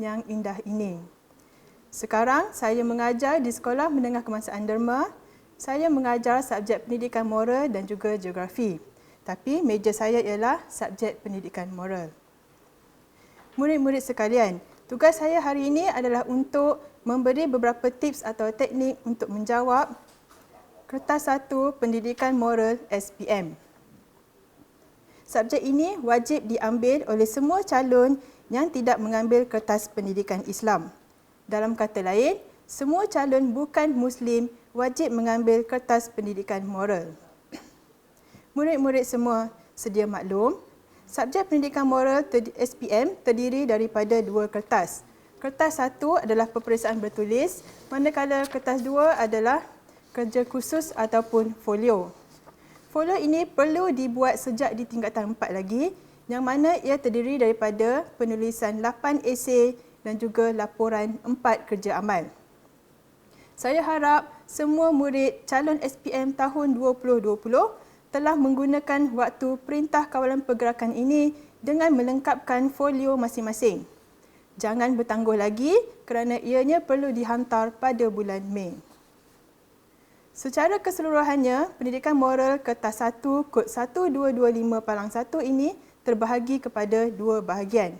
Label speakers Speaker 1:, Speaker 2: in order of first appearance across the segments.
Speaker 1: yang indah ini. Sekarang saya mengajar di Sekolah Menengah Kebangsaan Derma. Saya mengajar subjek pendidikan moral dan juga geografi. Tapi meja saya ialah subjek pendidikan moral. Murid-murid sekalian, tugas saya hari ini adalah untuk memberi beberapa tips atau teknik untuk menjawab Kertas 1 Pendidikan Moral SPM. Subjek ini wajib diambil oleh semua calon yang tidak mengambil Kertas Pendidikan Islam. Dalam kata lain, semua calon bukan Muslim wajib mengambil Kertas Pendidikan Moral. Murid-murid semua sedia maklum, subjek pendidikan moral SPM terdiri daripada dua kertas. Kertas 1 adalah peperiksaan bertulis, manakala kertas 2 adalah kerja khusus ataupun folio. Folio ini perlu dibuat sejak di tingkatan 4 lagi, yang mana ia terdiri daripada penulisan 8 esei dan juga laporan 4 kerja amal. Saya harap semua murid calon SPM tahun 2020 telah menggunakan waktu Perintah Kawalan Pergerakan ini dengan melengkapkan folio masing-masing. Jangan bertangguh lagi kerana ianya perlu dihantar pada bulan Mei. Secara keseluruhannya, pendidikan moral kertas 1 kod 1225-1 ini terbahagi kepada dua bahagian.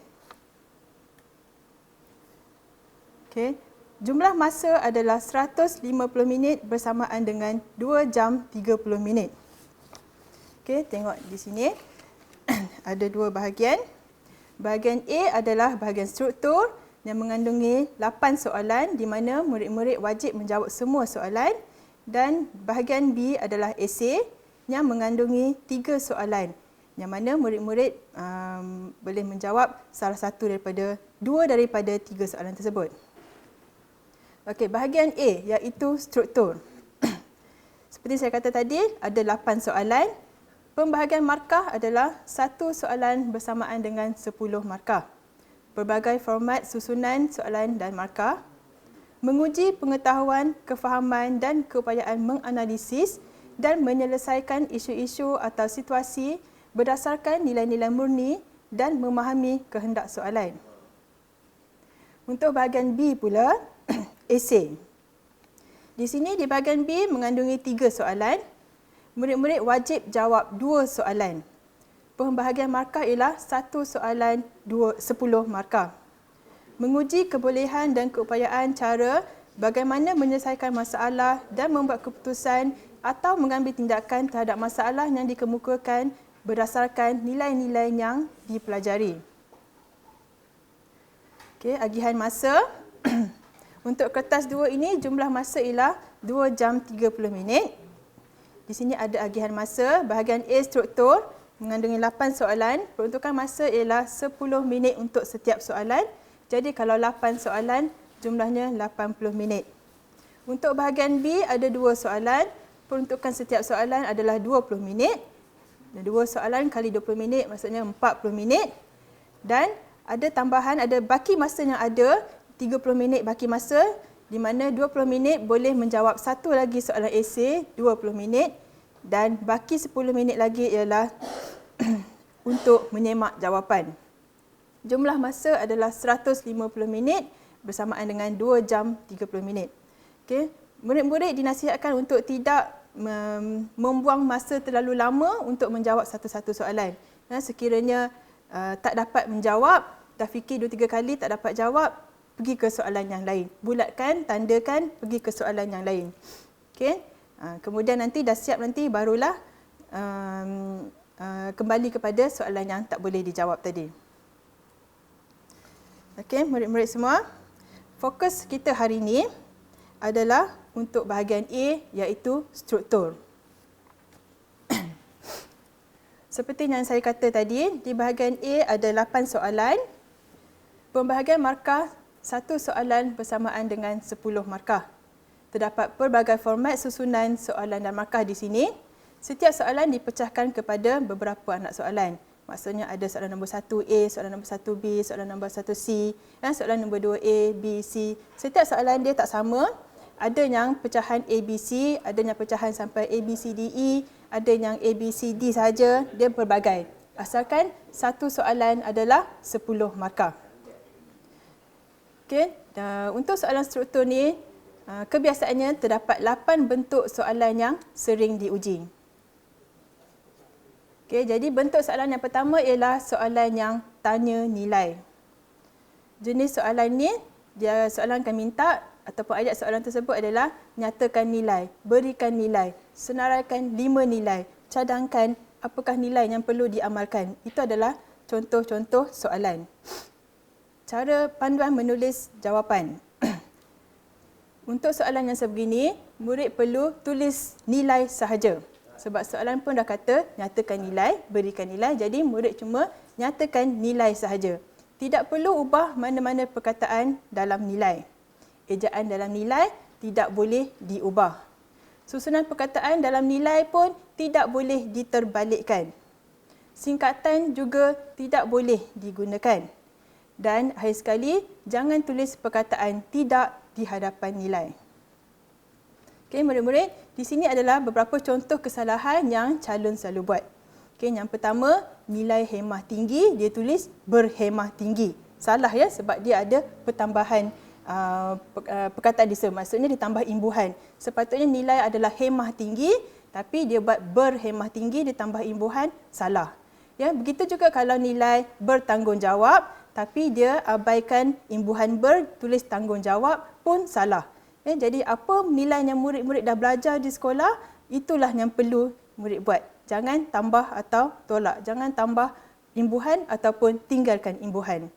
Speaker 1: Jumlah masa adalah 150 minit bersamaan dengan 2 jam 30 minit. Tengok di sini ada dua bahagian. Bahagian A adalah bahagian struktur yang mengandungi 8 soalan di mana murid-murid wajib menjawab semua soalan, dan bahagian B adalah esei yang mengandungi 3 soalan yang mana murid-murid boleh menjawab salah satu daripada 2 daripada 3 soalan tersebut. Bahagian A iaitu struktur. Seperti saya kata tadi, ada 8 soalan. Pembahagian markah adalah 1 soalan bersamaan dengan 10 markah. Berbagai format susunan soalan dan markah. Menguji pengetahuan, kefahaman dan keupayaan menganalisis dan menyelesaikan isu-isu atau situasi berdasarkan nilai-nilai murni dan memahami kehendak soalan. Untuk bahagian B pula, esei. Di sini di bahagian B mengandungi 3 soalan. Murid-murid wajib jawab 2 soalan. Pembahagian markah ialah 1 soalan 10 markah. Menguji kebolehan dan keupayaan cara bagaimana menyelesaikan masalah dan membuat keputusan atau mengambil tindakan terhadap masalah yang dikemukakan berdasarkan nilai-nilai yang dipelajari. Agihan masa. Untuk kertas 2 ini jumlah masa ialah 2 jam 30 minit. Di sini ada agihan masa. Bahagian A struktur mengandungi 8 soalan. Peruntukan masa ialah 10 minit untuk setiap soalan. Jadi kalau 8 soalan, jumlahnya 80 minit. Untuk bahagian B ada 2 soalan. Peruntukan setiap soalan adalah 20 minit. Dan 2 soalan kali 20 minit maksudnya 40 minit. Dan ada tambahan, ada baki masa yang ada, 30 minit baki masa, di mana 20 minit boleh menjawab satu lagi soalan esei, 20 minit. Dan baki 10 minit lagi ialah untuk menyemak jawapan. Jumlah masa adalah 150 minit bersamaan dengan 2 jam 30 minit. Murid-murid dinasihatkan untuk tidak membuang masa terlalu lama untuk menjawab satu-satu soalan. Sekiranya tak dapat menjawab, dah fikir 2-3 kali tak dapat jawab, pergi ke soalan yang lain. Bulatkan, tandakan, pergi ke soalan yang lain. Kemudian nanti dah siap nanti barulah kembali kepada soalan yang tak boleh dijawab tadi. Murid-murid semua, fokus kita hari ini adalah untuk bahagian A iaitu struktur. Seperti yang saya kata tadi, di bahagian A ada 8 soalan. Pembahagian markah 1 soalan bersamaan dengan 10 markah. Terdapat pelbagai format susunan soalan dan markah di sini. Setiap soalan dipecahkan kepada beberapa anak soalan. Maksudnya ada soalan nombor 1A, soalan nombor 1B, soalan nombor 1C, dan soalan nombor 2A, B, C. Setiap soalan dia tak sama. Ada yang pecahan ABC, ada yang pecahan sampai ABCDE, ada yang ABCD sahaja, dia pelbagai. Asalkan satu soalan adalah 10 markah. Okey, untuk soalan struktur ni, kebiasaannya terdapat 8 bentuk soalan yang sering diuji. Okey, jadi bentuk soalan yang pertama ialah soalan yang tanya nilai. Jenis soalan ni, soalan akan minta ataupun ayat soalan tersebut adalah nyatakan nilai, berikan nilai, senaraikan 5 nilai, cadangkan apakah nilai yang perlu diamalkan. Itu adalah contoh-contoh soalan. Cara panduan menulis jawapan. Untuk soalan yang sebegini, murid perlu tulis nilai sahaja. Sebab soalan pun dah kata nyatakan nilai, berikan nilai. Jadi murid cuma nyatakan nilai sahaja. Tidak perlu ubah mana-mana perkataan dalam nilai. Ejaan dalam nilai tidak boleh diubah. Susunan perkataan dalam nilai pun tidak boleh diterbalikkan. Singkatan juga tidak boleh digunakan. Dan akhir sekali, jangan tulis perkataan tidak di hadapan nilai. Okey, murid-murid, di sini adalah beberapa contoh kesalahan yang calon selalu buat. Okey, yang pertama, nilai hemah tinggi, dia tulis berhemah tinggi. Salah ya, sebab dia ada pertambahan perkataan disa. Maksudnya ditambah imbuhan. Sepatutnya nilai adalah hemah tinggi, tapi dia buat berhemah tinggi, ditambah imbuhan, salah. Ya, begitu juga kalau nilai bertanggungjawab, tapi dia abaikan imbuhan ber, tulis tanggungjawab pun salah. Ya, jadi apa nilai yang murid-murid dah belajar di sekolah, itulah yang perlu murid buat. Jangan tambah atau tolak. Jangan tambah imbuhan ataupun tinggalkan imbuhan.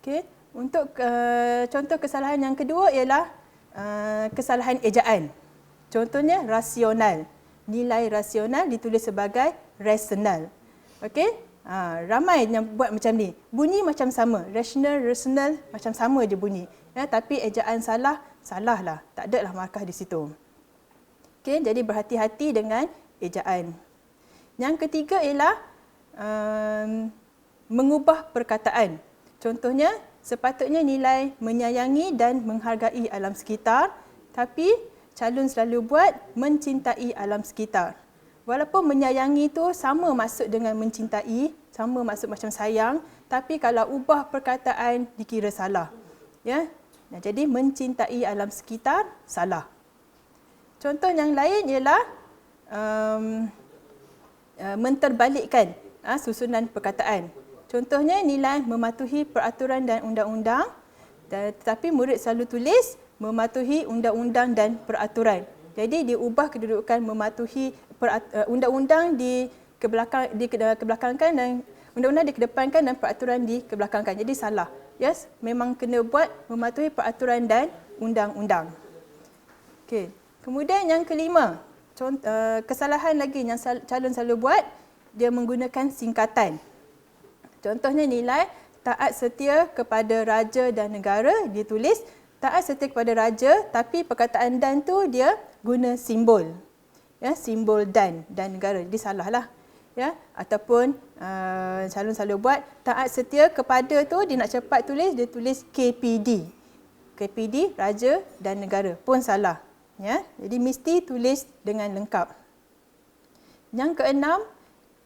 Speaker 1: Okey, untuk contoh kesalahan yang kedua ialah kesalahan ejaan. Contohnya rasional. Nilai rasional ditulis sebagai rational. Okey, ramai yang buat macam ni. Bunyi macam sama. Rational macam sama je bunyi. Ya, tapi ejaan salah, salahlah. Tak ada lah markah di situ. Okey, jadi berhati-hati dengan ejaan. Yang ketiga ialah mengubah perkataan. Contohnya, sepatutnya nilai menyayangi dan menghargai alam sekitar, tapi calon selalu buat mencintai alam sekitar. Walaupun menyayangi itu sama maksud dengan mencintai, sama maksud macam sayang, tapi kalau ubah perkataan dikira salah. Ya. Nah, jadi mencintai alam sekitar salah. Contoh yang lain ialah menterbalikkan susunan perkataan. Contohnya nilai mematuhi peraturan dan undang-undang, tetapi murid selalu tulis mematuhi undang-undang dan peraturan. Jadi diubah kedudukan mematuhi undang-undang dikebelakangkan dan undang-undang dikedepankan dan peraturan dikebelakangkan. Jadi salah. Yes, memang kena buat mematuhi peraturan dan undang-undang. Okey. Kemudian yang kelima, kesalahan lagi yang calon selalu buat, dia menggunakan singkatan. Contohnya nilai taat setia kepada raja dan negara, dia tulis taat setia kepada raja, tapi perkataan dan tu dia guna simbol. Ya, simbol dan negara. Jadi salahlah. Ya, ataupun calon selalu buat taat setia kepada tu dia nak cepat tulis, dia tulis KPD. KPD raja dan negara pun salah. Ya, jadi mesti tulis dengan lengkap. Yang keenam,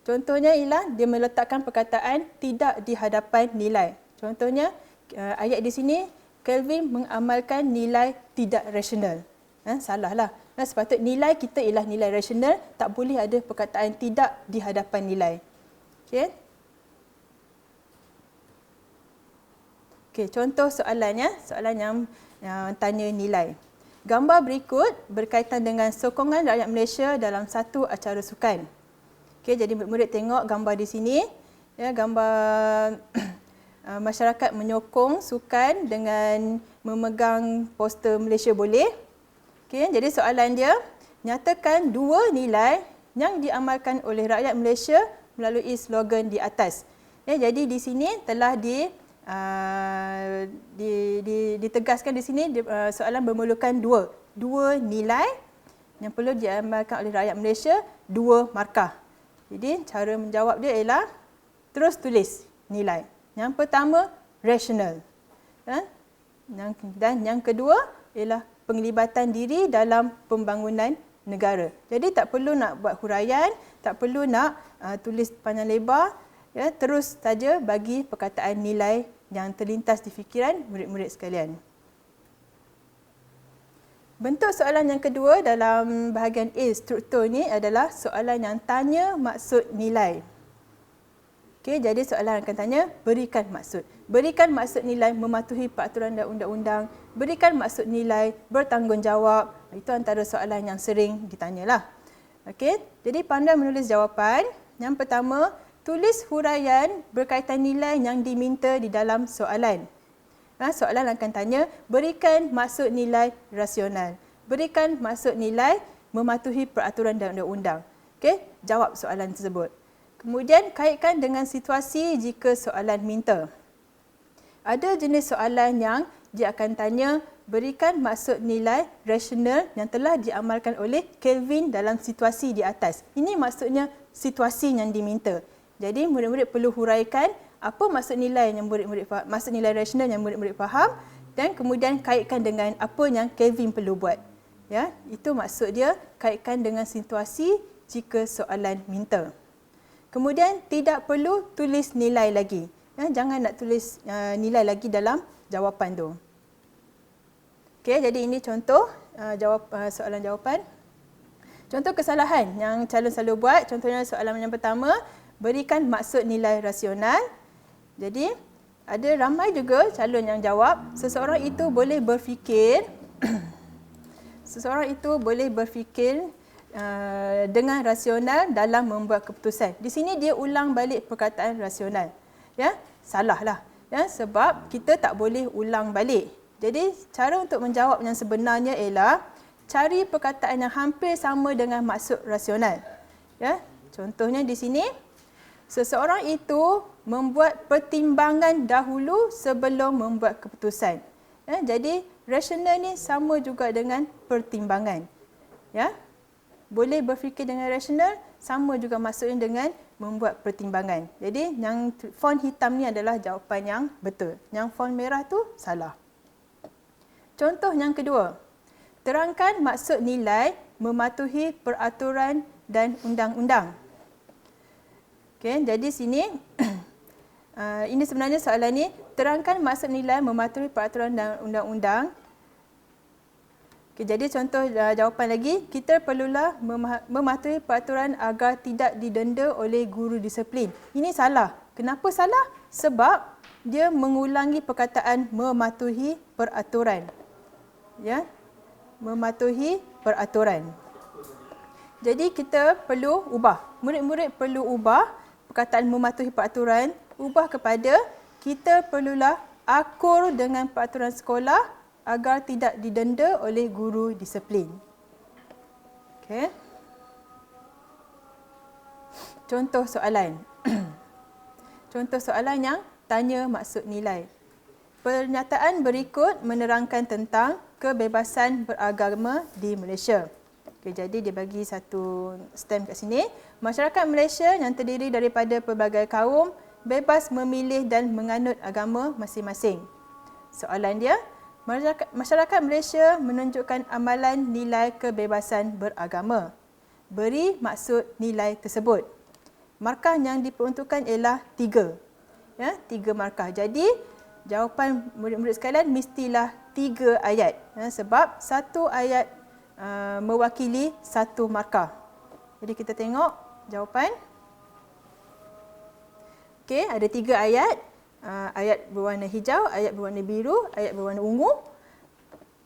Speaker 1: contohnya ialah dia meletakkan perkataan tidak di hadapan nilai. Contohnya ayat di sini, Kelvin mengamalkan nilai tidak rasional. Salahlah. Sepatutnya nilai kita ialah nilai rasional, tak boleh ada perkataan tidak di hadapan nilai. Okey. Okey, contoh soalannya, soalan yang tanya nilai. Gambar berikut berkaitan dengan sokongan rakyat Malaysia dalam satu acara sukan. Okey, jadi murid tengok gambar di sini. Ya, gambar masyarakat menyokong sukan dengan memegang poster Malaysia Boleh. Okey, jadi soalan dia, nyatakan 2 nilai yang diamalkan oleh rakyat Malaysia melalui slogan di atas. Ya, jadi di sini telah ditegaskan di sini soalan bermulakan 2 nilai yang perlu diamalkan oleh rakyat Malaysia, 2 markah. Jadi cara menjawab dia ialah terus tulis nilai. Yang pertama, rasional. Dan yang kedua ialah penglibatan diri dalam pembangunan negara. Jadi tak perlu nak buat huraian, tak perlu nak tulis panjang lebar, ya, terus saja bagi perkataan nilai yang terlintas di fikiran murid-murid sekalian. Bentuk soalan yang kedua dalam bahagian A struktur ni adalah soalan yang tanya maksud nilai. Okey, jadi soalan akan tanya, berikan maksud. Berikan maksud nilai mematuhi peraturan dan undang-undang. Berikan maksud nilai bertanggungjawab. Itu antara soalan yang sering ditanyalah. Okey, jadi pandai menulis jawapan. Yang pertama, tulis huraian berkaitan nilai yang diminta di dalam soalan. Soalan akan tanya, berikan maksud nilai rasional. Berikan maksud nilai mematuhi peraturan dan undang-undang. Okey, jawab soalan tersebut. Kemudian kaitkan dengan situasi jika soalan minta. Ada jenis soalan yang dia akan tanya, berikan maksud nilai rasional yang telah diamalkan oleh Kelvin dalam situasi di atas. Ini maksudnya situasi yang diminta. Jadi murid-murid perlu huraikan apa maksud nilai yang murid-murid faham, maksud nilai rasional yang murid-murid faham, dan kemudian kaitkan dengan apa yang Kelvin perlu buat. Ya, itu maksud dia, kaitkan dengan situasi jika soalan minta. Kemudian tidak perlu tulis nilai lagi. Ya, jangan nak tulis nilai lagi dalam jawapan tu. Okey, jadi ini contoh soalan jawapan. Contoh kesalahan yang calon selalu buat, contohnya soalan yang pertama, berikan maksud nilai rasional. Jadi, ada ramai juga calon yang jawab, seseorang itu boleh berfikir dengan rasional dalam membuat keputusan. Di sini dia ulang balik perkataan rasional. Ya, salahlah. Ya, sebab kita tak boleh ulang balik. Jadi, cara untuk menjawab yang sebenarnya ialah cari perkataan yang hampir sama dengan maksud rasional. Ya, contohnya di sini, seseorang itu membuat pertimbangan dahulu sebelum membuat keputusan. Ya, jadi, rasional ni sama juga dengan pertimbangan. Ya, boleh berfikir dengan rasional, sama juga maksudnya dengan membuat pertimbangan. Jadi, yang font hitam ni adalah jawapan yang betul. Yang font merah tu salah. Contoh yang kedua, terangkan maksud nilai mematuhi peraturan dan undang-undang. Okay, jadi sini, ini sebenarnya soalan ni, terangkan maksud nilai mematuhi peraturan dan undang-undang. Okay, jadi contoh jawapan lagi, kita perlulah mematuhi peraturan agar tidak didenda oleh guru disiplin. Ini salah. Kenapa salah? Sebab dia mengulangi perkataan mematuhi peraturan. Ya, mematuhi peraturan. Jadi kita perlu ubah. Murid-murid perlu ubah perkataan mematuhi peraturan, ubah kepada kita perlulah akur dengan peraturan sekolah agar tidak didenda oleh guru disiplin. Okey. Contoh soalan. Contoh soalan yang tanya maksud nilai. Pernyataan berikut menerangkan tentang kebebasan beragama di Malaysia. Okey, jadi dia bagi satu stem kat sini. Masyarakat Malaysia yang terdiri daripada pelbagai kaum bebas memilih dan menganut agama masing-masing. Soalan dia, masyarakat Malaysia menunjukkan amalan nilai kebebasan beragama. Beri maksud nilai tersebut. Markah yang diperuntukkan ialah 3. Ya, 3 markah. Jadi, jawapan murid-murid sekalian mestilah 3 ayat. Ya, sebab satu ayat mewakili satu markah. Jadi, kita tengok jawapan. Okey, ada 3 ayat. Ayat berwarna hijau, ayat berwarna biru, ayat berwarna ungu.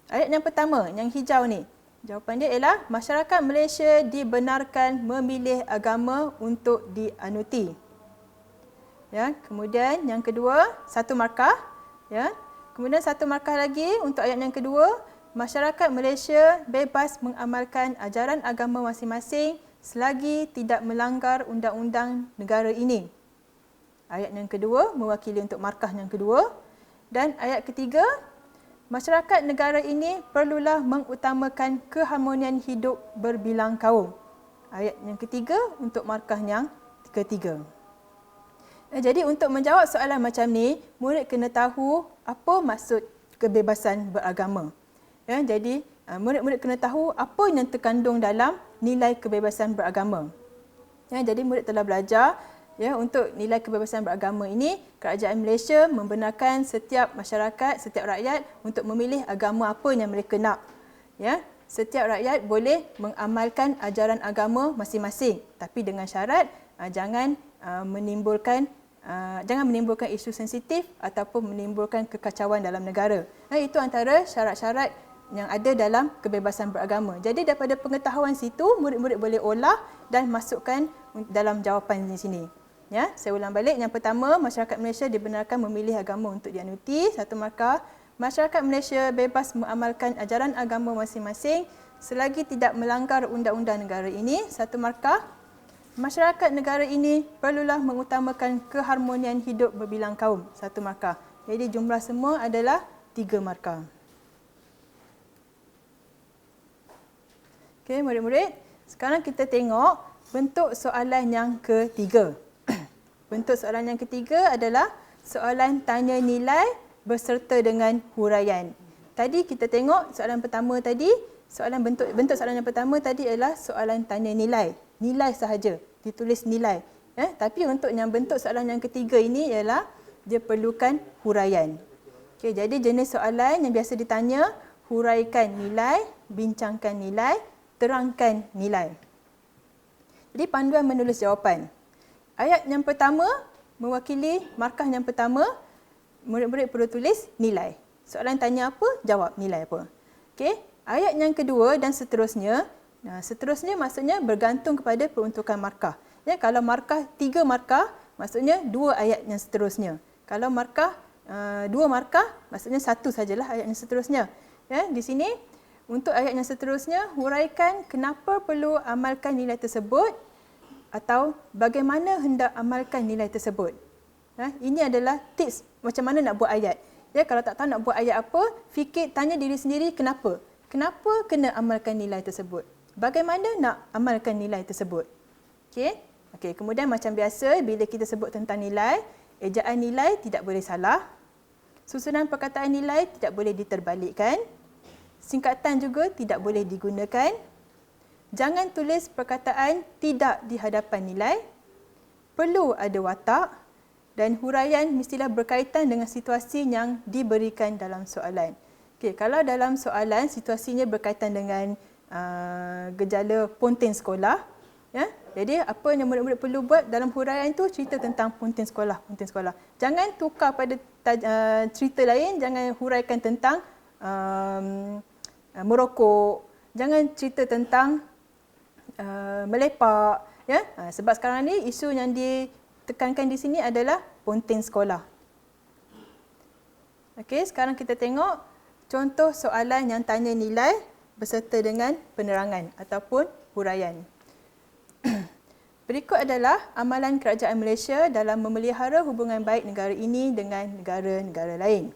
Speaker 1: Ayat yang pertama, yang hijau ni. Jawapan dia ialah masyarakat Malaysia dibenarkan memilih agama untuk dianuti. Ya, kemudian yang kedua, satu markah. Ya, kemudian satu markah lagi untuk ayat yang kedua, masyarakat Malaysia bebas mengamalkan ajaran agama masing-masing selagi tidak melanggar undang-undang negara ini. Ayat yang kedua mewakili untuk markah yang kedua. Dan ayat ketiga, masyarakat negara ini perlulah mengutamakan keharmonian hidup berbilang kaum. Ayat yang ketiga untuk markah yang ketiga. Jadi untuk menjawab soalan macam ni, murid kena tahu apa maksud kebebasan beragama. Ya, jadi murid-murid kena tahu apa yang terkandung dalam nilai kebebasan beragama. Ya, jadi murid telah belajar Ya, untuk nilai kebebasan beragama ini, kerajaan Malaysia membenarkan setiap masyarakat, setiap rakyat untuk memilih agama apa yang mereka nak. Ya, setiap rakyat boleh mengamalkan ajaran agama masing-masing, tapi dengan syarat jangan menimbulkan isu sensitif ataupun menimbulkan kekacauan dalam negara. Itu antara syarat-syarat yang ada dalam kebebasan beragama. Jadi daripada pengetahuan situ, murid-murid boleh olah dan masukkan dalam jawapan di sini. Ya, saya ulang balik. Yang pertama, masyarakat Malaysia dibenarkan memilih agama untuk dianuti, 1 markah. Masyarakat Malaysia bebas mengamalkan ajaran agama masing-masing selagi tidak melanggar undang-undang negara ini, 1 markah. Masyarakat negara ini perlulah mengutamakan keharmonian hidup berbilang kaum, 1 markah. Jadi jumlah semua adalah 3 markah. Okey, murid-murid, sekarang kita tengok bentuk soalan yang ketiga. Bentuk soalan yang ketiga adalah soalan tanya nilai berserta dengan huraian. Tadi kita tengok soalan pertama tadi, bentuk soalan yang pertama tadi adalah soalan tanya nilai. Nilai sahaja, ditulis nilai. Tapi untuk yang bentuk soalan yang ketiga ini ialah dia perlukan huraian. Okey, jadi jenis soalan yang biasa ditanya, huraikan nilai, bincangkan nilai, terangkan nilai. Jadi panduan menulis jawapan. Ayat yang pertama mewakili markah yang pertama, murid-murid perlu tulis nilai. Soalan tanya apa, jawab nilai apa. Okey, ayat yang kedua dan seterusnya. Seterusnya maksudnya bergantung kepada peruntukan markah. Ya, kalau markah 3 markah, maksudnya 2 ayat yang seterusnya. Kalau markah 2 markah, maksudnya 1 sajalah ayat yang seterusnya. Ya, di sini untuk ayat yang seterusnya, huraikan kenapa perlu amalkan nilai tersebut atau bagaimana hendak amalkan nilai tersebut. Ini adalah tips macam mana nak buat ayat. Ya, kalau tak tahu nak buat ayat apa, tanya diri sendiri kenapa. Kenapa kena amalkan nilai tersebut? Bagaimana nak amalkan nilai tersebut? Okey, kemudian macam biasa bila kita sebut tentang nilai, ejaan nilai tidak boleh salah. Susunan perkataan nilai tidak boleh diterbalikkan. Singkatan juga tidak boleh digunakan. Jangan tulis perkataan tidak di hadapan nilai. Perlu ada watak dan huraian mestilah berkaitan dengan situasi yang diberikan dalam soalan. Okey, kalau dalam soalan situasinya berkaitan dengan gejala pontin sekolah, ya. Jadi apa yang murid-murid perlu buat dalam huraian itu cerita tentang pontin sekolah. Jangan tukar pada cerita lain, jangan huraikan tentang merokok, jangan cerita tentang melepak, ya. Sebab sekarang ni isu yang ditekankan di sini adalah pontin sekolah. Okey, sekarang kita tengok contoh soalan yang tanya nilai berserta dengan penerangan ataupun huraian. Berikut adalah amalan kerajaan Malaysia dalam memelihara hubungan baik negara ini dengan negara-negara lain.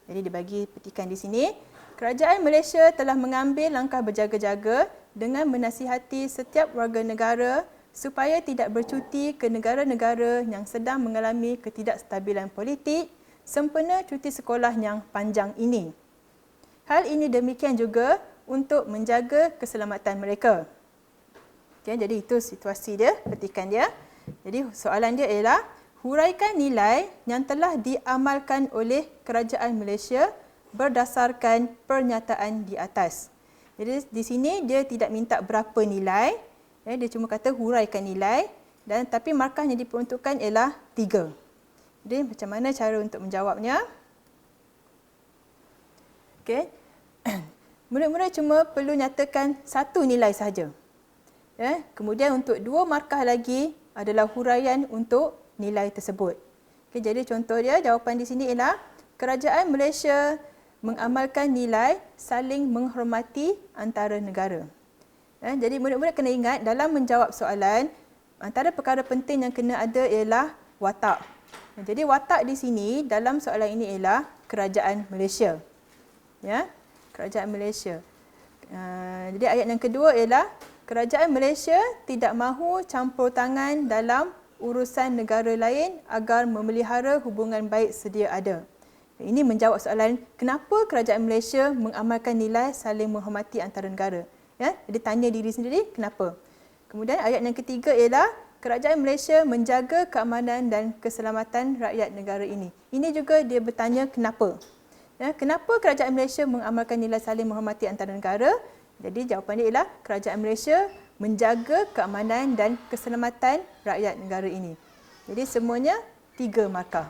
Speaker 1: Jadi dibagi petikan di sini. Kerajaan Malaysia telah mengambil langkah berjaga-jaga dengan menasihati setiap warga negara supaya tidak bercuti ke negara-negara yang sedang mengalami ketidakstabilan politik sempena cuti sekolah yang panjang ini. Hal ini demikian juga untuk menjaga keselamatan mereka. Okay, jadi itu situasi dia, petikan dia. Jadi soalan dia ialah huraikan nilai yang telah diamalkan oleh kerajaan Malaysia berdasarkan pernyataan di atas. Jadi di sini dia tidak minta berapa nilai, ya, dia cuma kata huraikan nilai dan tapi markah yang diperuntukkan ialah 3. Jadi macam mana cara untuk menjawabnya? Okey. Murid-murid cuma perlu nyatakan 1 nilai sahaja. Ya, kemudian untuk 2 markah lagi adalah huraian untuk nilai tersebut. Okey, jadi contoh dia jawapan di sini ialah kerajaan Malaysia mengamalkan nilai saling menghormati antara negara. Jadi murid-murid kena ingat dalam menjawab soalan, antara perkara penting yang kena ada ialah watak. Jadi watak di sini dalam soalan ini ialah kerajaan Malaysia. Ya, kerajaan Malaysia. Jadi ayat yang kedua ialah kerajaan Malaysia tidak mahu campur tangan dalam urusan negara lain agar memelihara hubungan baik sedia ada. Ini menjawab soalan kenapa kerajaan Malaysia mengamalkan nilai saling menghormati antara negara. Ya, jadi tanya diri sendiri kenapa. Kemudian ayat yang ketiga ialah kerajaan Malaysia menjaga keamanan dan keselamatan rakyat negara ini. Ini juga dia bertanya kenapa. Ya, kenapa kerajaan Malaysia mengamalkan nilai saling menghormati antara negara? Jadi jawapan dia ialah kerajaan Malaysia menjaga keamanan dan keselamatan rakyat negara ini. Jadi semuanya 3 markah.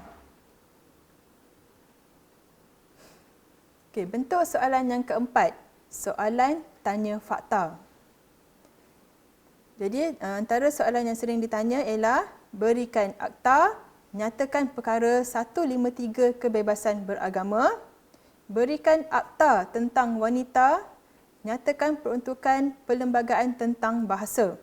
Speaker 1: Okey, bentuk soalan yang keempat. Soalan tanya fakta. Jadi antara soalan yang sering ditanya ialah berikan akta, nyatakan perkara 153 kebebasan beragama, berikan akta tentang wanita, nyatakan peruntukan perlembagaan tentang bahasa.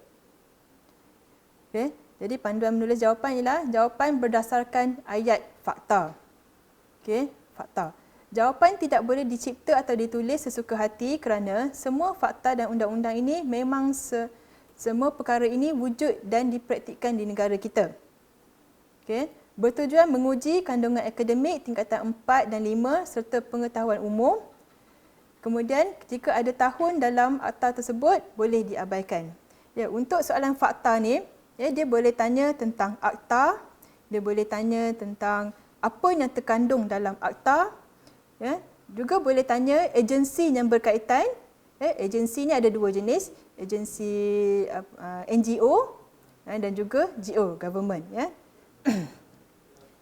Speaker 1: Okey, jadi panduan menulis jawapan ialah jawapan berdasarkan ayat fakta. Okey, fakta. Jawapan tidak boleh dicipta atau ditulis sesuka hati kerana semua fakta dan undang-undang ini memang semua perkara ini wujud dan dipraktikkan di negara kita. Okey, bertujuan menguji kandungan akademik tingkatan 4 dan 5 serta pengetahuan umum. Kemudian jika ada tahun dalam akta tersebut boleh diabaikan. Ya, untuk soalan fakta ni, ya, dia boleh tanya tentang akta, dia boleh tanya tentang apa yang terkandung dalam akta, ya, juga boleh tanya agensi yang berkaitan. Agensi ni ada 2 jenis, agensi NGO dan juga GO, government. Ya.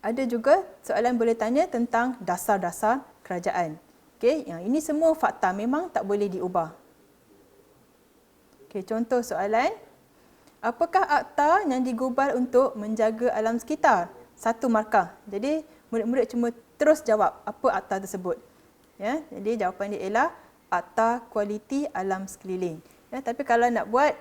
Speaker 1: Ada juga soalan boleh tanya tentang dasar-dasar kerajaan. Okey, ini semua fakta, memang tak boleh diubah. Okey, contoh soalan. Apakah akta yang digubal untuk menjaga alam sekitar? 1 markah. Jadi murid-murid cuma terus jawab apa akta tersebut. Ya, jadi jawapan dia ialah Akta Kualiti Alam Sekeliling. Ya, tapi kalau nak buat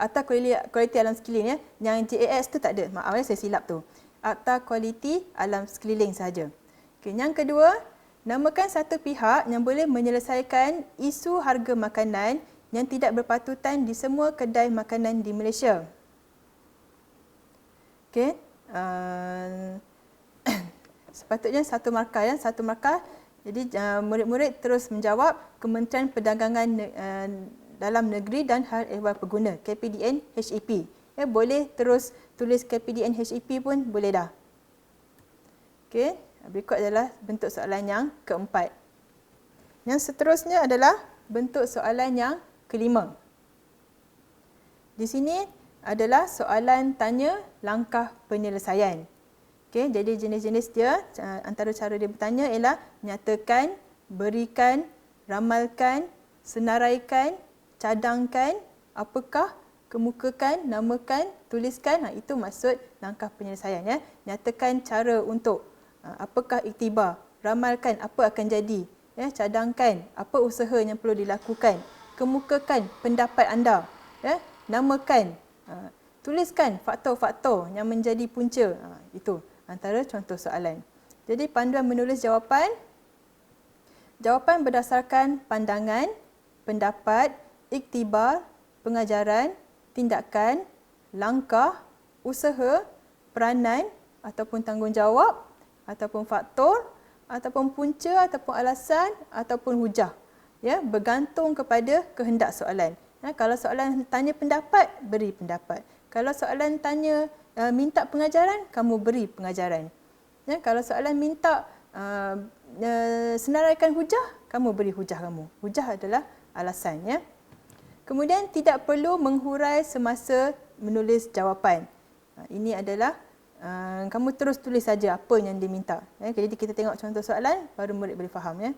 Speaker 1: Akta Kualiti Alam Sekeliling, ya, yang JAS tu tak ada. Maaf ya, saya silap tu. Akta Kualiti Alam Sekeliling sahaja. Okay, yang kedua, namakan satu pihak yang boleh menyelesaikan isu harga makanan yang tidak berpatutan di semua kedai makanan di Malaysia. Okey. Sepatutnya 1 markah, ya, 1 markah. Jadi murid-murid terus menjawab Kementerian Perdagangan Dalam Negeri dan Hal Ehwal Pengguna, KPDN HEP. Ya, boleh terus tulis KPDN HEP pun boleh dah. Okey, berikut adalah bentuk soalan yang keempat. Yang seterusnya adalah bentuk soalan yang kelima. Di sini adalah soalan tanya langkah penyelesaian. Okey, jadi jenis-jenis dia, antara cara dia bertanya ialah nyatakan, berikan, ramalkan, senaraikan, cadangkan, apakah, kemukakan, namakan, tuliskan. Itu maksud langkah penyelesaian. Ya. Nyatakan cara untuk, apakah iktibar, ramalkan apa akan jadi, ya, cadangkan apa usaha yang perlu dilakukan, kemukakan pendapat anda, ya, namakan, tuliskan faktor-faktor yang menjadi punca. Itu antara contoh soalan. Jadi panduan menulis jawapan. Jawapan berdasarkan pandangan, pendapat, iktibar, pengajaran, tindakan, langkah, usaha, peranan ataupun tanggungjawab, ataupun faktor, ataupun punca, ataupun alasan, ataupun hujah. Ya, bergantung kepada kehendak soalan. Ya, kalau soalan tanya pendapat, beri pendapat. Kalau soalan tanya minta pengajaran, kamu beri pengajaran. Ya, kalau soalan minta senaraikan hujah, kamu beri hujah kamu. Hujah adalah alasan. Ya. Kemudian tidak perlu menghurai semasa menulis jawapan. Ini adalah kamu terus tulis saja apa yang diminta. Ya, jadi kita tengok contoh soalan, baru murid boleh faham. Ya.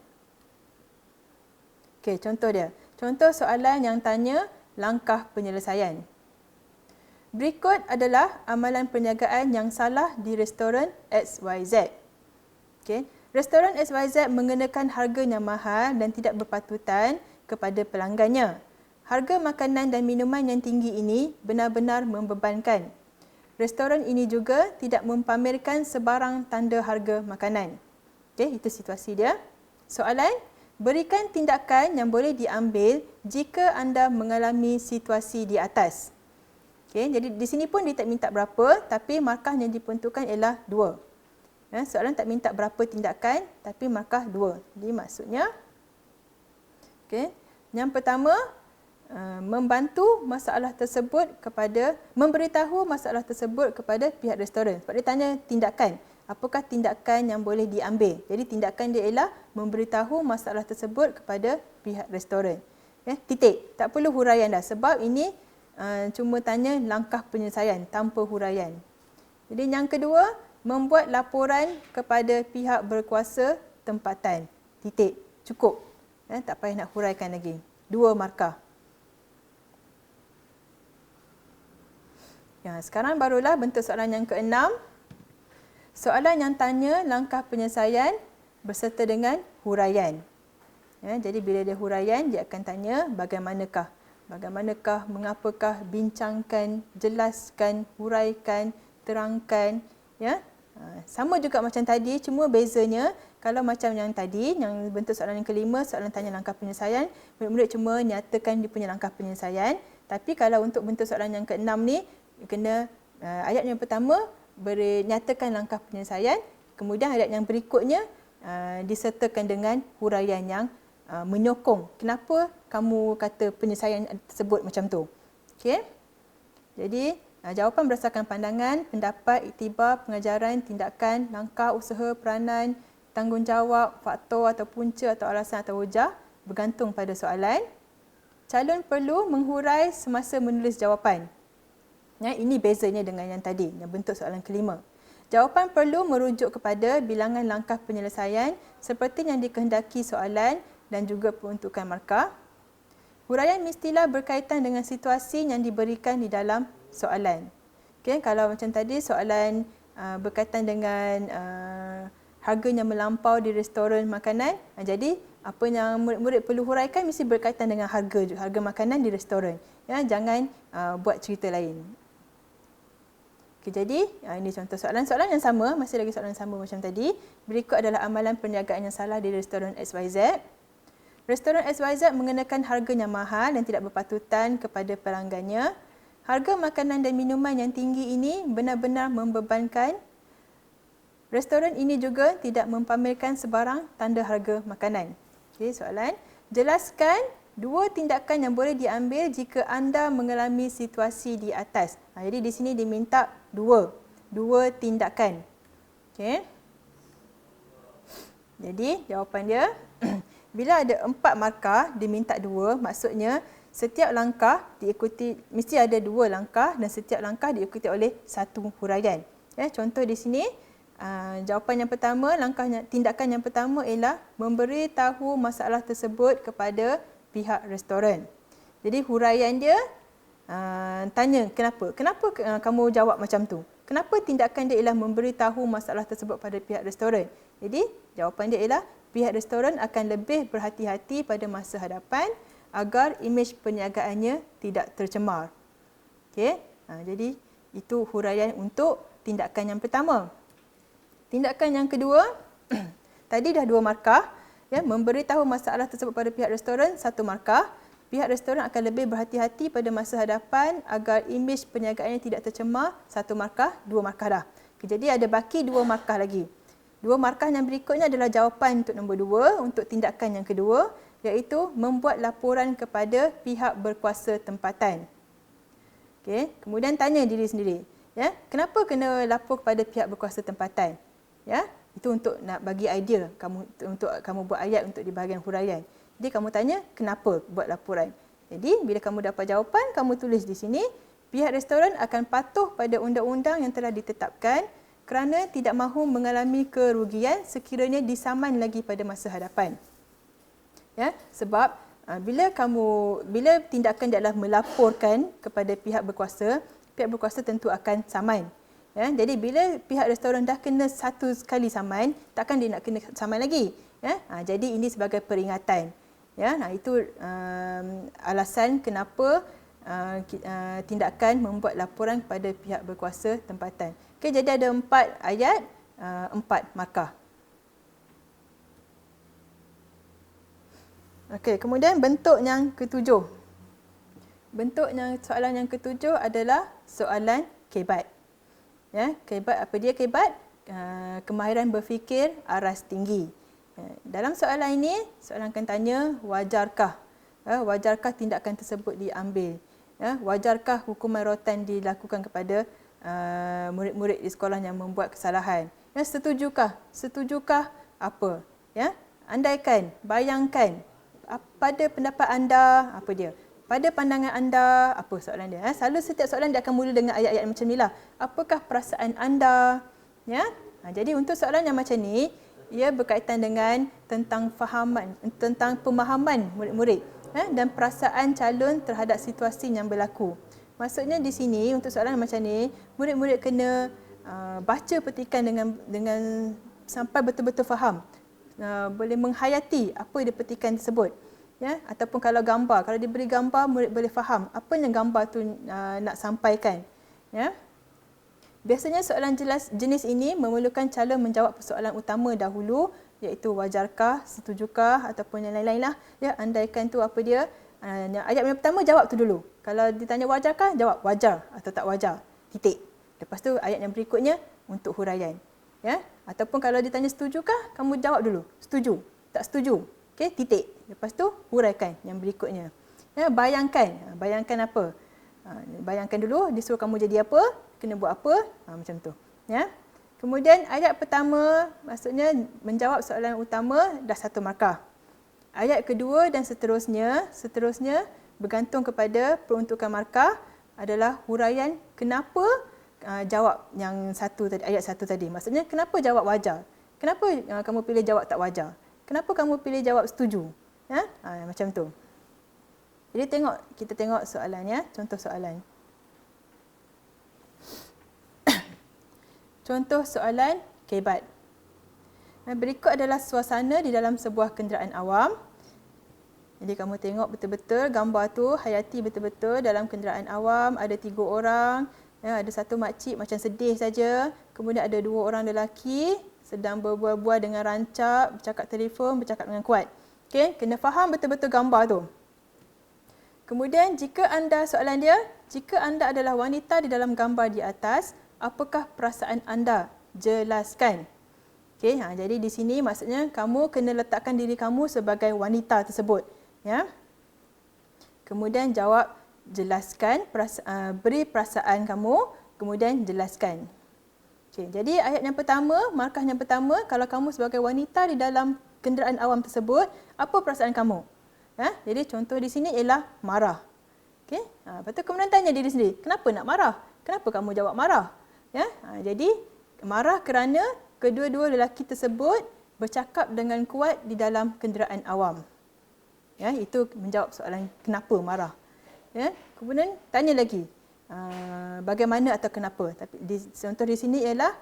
Speaker 1: Okey, contoh dia. Contoh soalan yang tanya langkah penyelesaian. Berikut adalah amalan perniagaan yang salah di restoran XYZ. Okay. Restoran XYZ mengenakan harga yang mahal dan tidak berpatutan kepada pelanggannya. Harga makanan dan minuman yang tinggi ini benar-benar membebankan. Restoran ini juga tidak mempamerkan sebarang tanda harga makanan. Okay, itu situasi dia. Soalan, berikan tindakan yang boleh diambil jika anda mengalami situasi di atas. Okay, jadi di sini pun dia tak minta berapa, tapi markah yang diperuntukkan ialah 2. Ya, soalan tak minta berapa tindakan, tapi markah 2. Jadi maksudnya, okay, yang pertama, membantu masalah tersebut memberitahu masalah tersebut kepada pihak restoran. Sebab dia tanya tindakan. Apakah tindakan yang boleh diambil? Jadi tindakan dia ialah memberitahu masalah tersebut kepada pihak restoran. Titik. Tak perlu huraian dah sebab ini cuma tanya langkah penyelesaian tanpa huraian. Jadi yang kedua, membuat laporan kepada pihak berkuasa tempatan. Titik. Cukup. Tak payah nak huraikan lagi. 2 markah. Sekarang barulah bentuk soalan yang ke-6. Soalan yang tanya langkah penyelesaian berserta dengan huraian. Jadi bila dia huraian, dia akan tanya bagaimanakah, mengapakah, bincangkan, jelaskan, huraikan, terangkan. Sama juga macam tadi, cuma bezanya kalau macam yang tadi, yang bentuk soalan yang ke-5, soalan tanya langkah penyelesaian, murid-murid cuma nyatakan dia punya langkah penyelesaian. Tapi kalau untuk bentuk soalan yang ke-6 ni, kena ayat yang pertama nyatakan langkah penyelesaian, kemudian ayat yang berikutnya disertakan dengan huraian yang menyokong kenapa kamu kata penyelesaian tersebut macam tu. Okey. Jadi jawapan berdasarkan pandangan, pendapat, iktibar, pengajaran, tindakan, langkah, usaha, peranan, tanggungjawab, faktor atau punca atau alasan atau hujah bergantung pada soalan. Calon perlu menghurai semasa menulis jawapan. Ini bezanya dengan yang tadi, yang bentuk soalan kelima. Jawapan perlu merujuk kepada bilangan langkah penyelesaian seperti yang dikehendaki soalan dan juga peruntukan markah. Huraian mestilah berkaitan dengan situasi yang diberikan di dalam soalan. Okay, kalau macam tadi soalan berkaitan dengan harganya melampau di restoran makanan, jadi apa yang murid-murid perlu huraikan mesti berkaitan dengan harga makanan di restoran. Jangan buat cerita lain. Okay, jadi ini contoh soalan-soalan yang sama, masih lagi soalan sama macam tadi. Berikut adalah amalan perniagaan yang salah di restoran XYZ. Restoran XYZ mengenakan harga yang mahal dan tidak berpatutan kepada pelanggannya. Harga makanan dan minuman yang tinggi ini benar-benar membebankan. Restoran ini juga tidak mempamerkan sebarang tanda harga makanan. Okey, soalan. Jelaskan 2 tindakan yang boleh diambil jika anda mengalami situasi di atas. Jadi di sini diminta 2 tindakan. Okey. Jadi jawapan dia bila ada 4 markah, diminta 2, maksudnya setiap langkah diikuti, mesti ada 2 langkah dan setiap langkah diikuti oleh 1 huraian. Contoh di sini, jawapan yang pertama, tindakan yang pertama ialah memberi tahu masalah tersebut kepada pihak restoran. Jadi huraian dia tanya kenapa? Kenapa kamu jawab macam tu? Kenapa tindakan dia ialah memberi tahu masalah tersebut pada pihak restoran? Jadi jawapan dia ialah pihak restoran akan lebih berhati-hati pada masa hadapan agar imej perniagaannya tidak tercemar. Okey. Jadi itu huraian untuk tindakan yang pertama. Tindakan yang kedua, tadi dah 2 markah, memberi tahu masalah tersebut pada pihak restoran 1 markah. Pihak restoran akan lebih berhati-hati pada masa hadapan agar imej perniagaannya tidak tercemar 1 markah, 2 markah dah. Jadi ada baki 2 markah lagi. 2 markah yang berikutnya adalah jawapan untuk nombor 2 untuk tindakan yang kedua, iaitu membuat laporan kepada pihak berkuasa tempatan. Okey, kemudian tanya diri sendiri, kenapa kena lapor kepada pihak berkuasa tempatan? Itu untuk nak bagi idea untuk kamu buat ayat untuk di bahagian huraian. Jadi kamu tanya kenapa buat laporan. Jadi bila kamu dapat jawapan, kamu tulis di sini, pihak restoran akan patuh pada undang-undang yang telah ditetapkan kerana tidak mahu mengalami kerugian sekiranya disaman lagi pada masa hadapan. Sebab bila tindakan dia adalah melaporkan kepada pihak berkuasa tentu akan saman. Jadi bila pihak restoran dah kena 1 kali saman, takkan dia nak kena saman lagi. Jadi ini sebagai peringatan. Itu alasan kenapa tindakan membuat laporan kepada pihak berkuasa tempatan. Okey, jadi ada 4 ayat, 4 markah. Okey, kemudian bentuk yang ke-7. Soalan yang ke-7 adalah soalan kebat. Kebat, apa dia kebat? Kemahiran berfikir aras tinggi. Dalam soalan ini, soalan akan tanya, wajarkah Wajarkah tindakan tersebut diambil? Wajarkah hukuman rotan dilakukan kepada murid-murid di sekolah yang membuat kesalahan? Setujukah? Setujukah apa? Andaikan, bayangkan, pada pendapat anda, apa dia? Pada pandangan anda, apa soalan dia? Selalu setiap soalan dia akan mula dengan ayat-ayat macam ni lah. Apakah perasaan anda? Jadi untuk soalan yang macam ni, ia berkaitan dengan tentang pemahaman murid-murid dan perasaan calon terhadap situasi yang berlaku. Maksudnya di sini untuk soalan macam ni, murid-murid kena baca petikan dengan sampai betul-betul faham. Boleh menghayati apa dia petikan tersebut. Ataupun kalau gambar, kalau diberi gambar, murid boleh faham apa yang gambar tu nak sampaikan. Biasanya soalan jenis ini memerlukan calon menjawab persoalan utama dahulu, iaitu wajarkah, setujukah ataupun yang lain-lain lah. Andaikan tu apa dia. Ayat yang pertama jawab tu dulu. Kalau ditanya wajarkah, jawab wajar atau tak wajar. Titik. Lepas tu ayat yang berikutnya untuk huraian. Ataupun kalau ditanya setujukah, kamu jawab dulu. Setuju, tak setuju. Okey, titik. Lepas tu huraikan yang berikutnya. Bayangkan. Bayangkan apa? Bayangkan dulu disuruh kamu jadi apa, kena buat apa, macam tu. Kemudian ayat pertama maksudnya menjawab soalan utama dah 1 markah. Ayat kedua dan seterusnya bergantung kepada peruntukan markah adalah huraian kenapa jawab yang ayat 1 tadi. Maksudnya kenapa jawab wajar? Kenapa kamu pilih jawab tak wajar? Kenapa kamu pilih jawab setuju? Macam tu. Jadi kita tengok soalannya, contoh soalan. Contoh soalan kebat. Berikut adalah suasana di dalam sebuah kenderaan awam. Jadi kamu tengok betul-betul gambar tu, hayati betul-betul dalam kenderaan awam, ada 3 orang, ada 1 makcik macam sedih saja, kemudian ada 2 orang lelaki sedang berbual-bual dengan rancak, bercakap telefon, bercakap dengan kuat. Okey, kena faham betul-betul gambar tu. Kemudian jika anda adalah wanita di dalam gambar di atas, apakah perasaan anda? Jelaskan. Okey, jadi di sini maksudnya kamu kena letakkan diri kamu sebagai wanita tersebut. Kemudian jawab, jelaskan, beri perasaan kamu, kemudian jelaskan. Okey, jadi ayat yang pertama, markah yang pertama, kalau kamu sebagai wanita di dalam kenderaan awam tersebut, apa perasaan kamu? Jadi contoh di sini ialah marah. Okey, lepas tu kemudian tanya diri sendiri, kenapa nak marah? Kenapa kamu jawab marah? Jadi marah kerana kedua-dua lelaki tersebut bercakap dengan kuat di dalam kenderaan awam. Itu menjawab soalan kenapa marah. Kemudian tanya lagi, bagaimana atau kenapa. Tapi contoh di sini ialah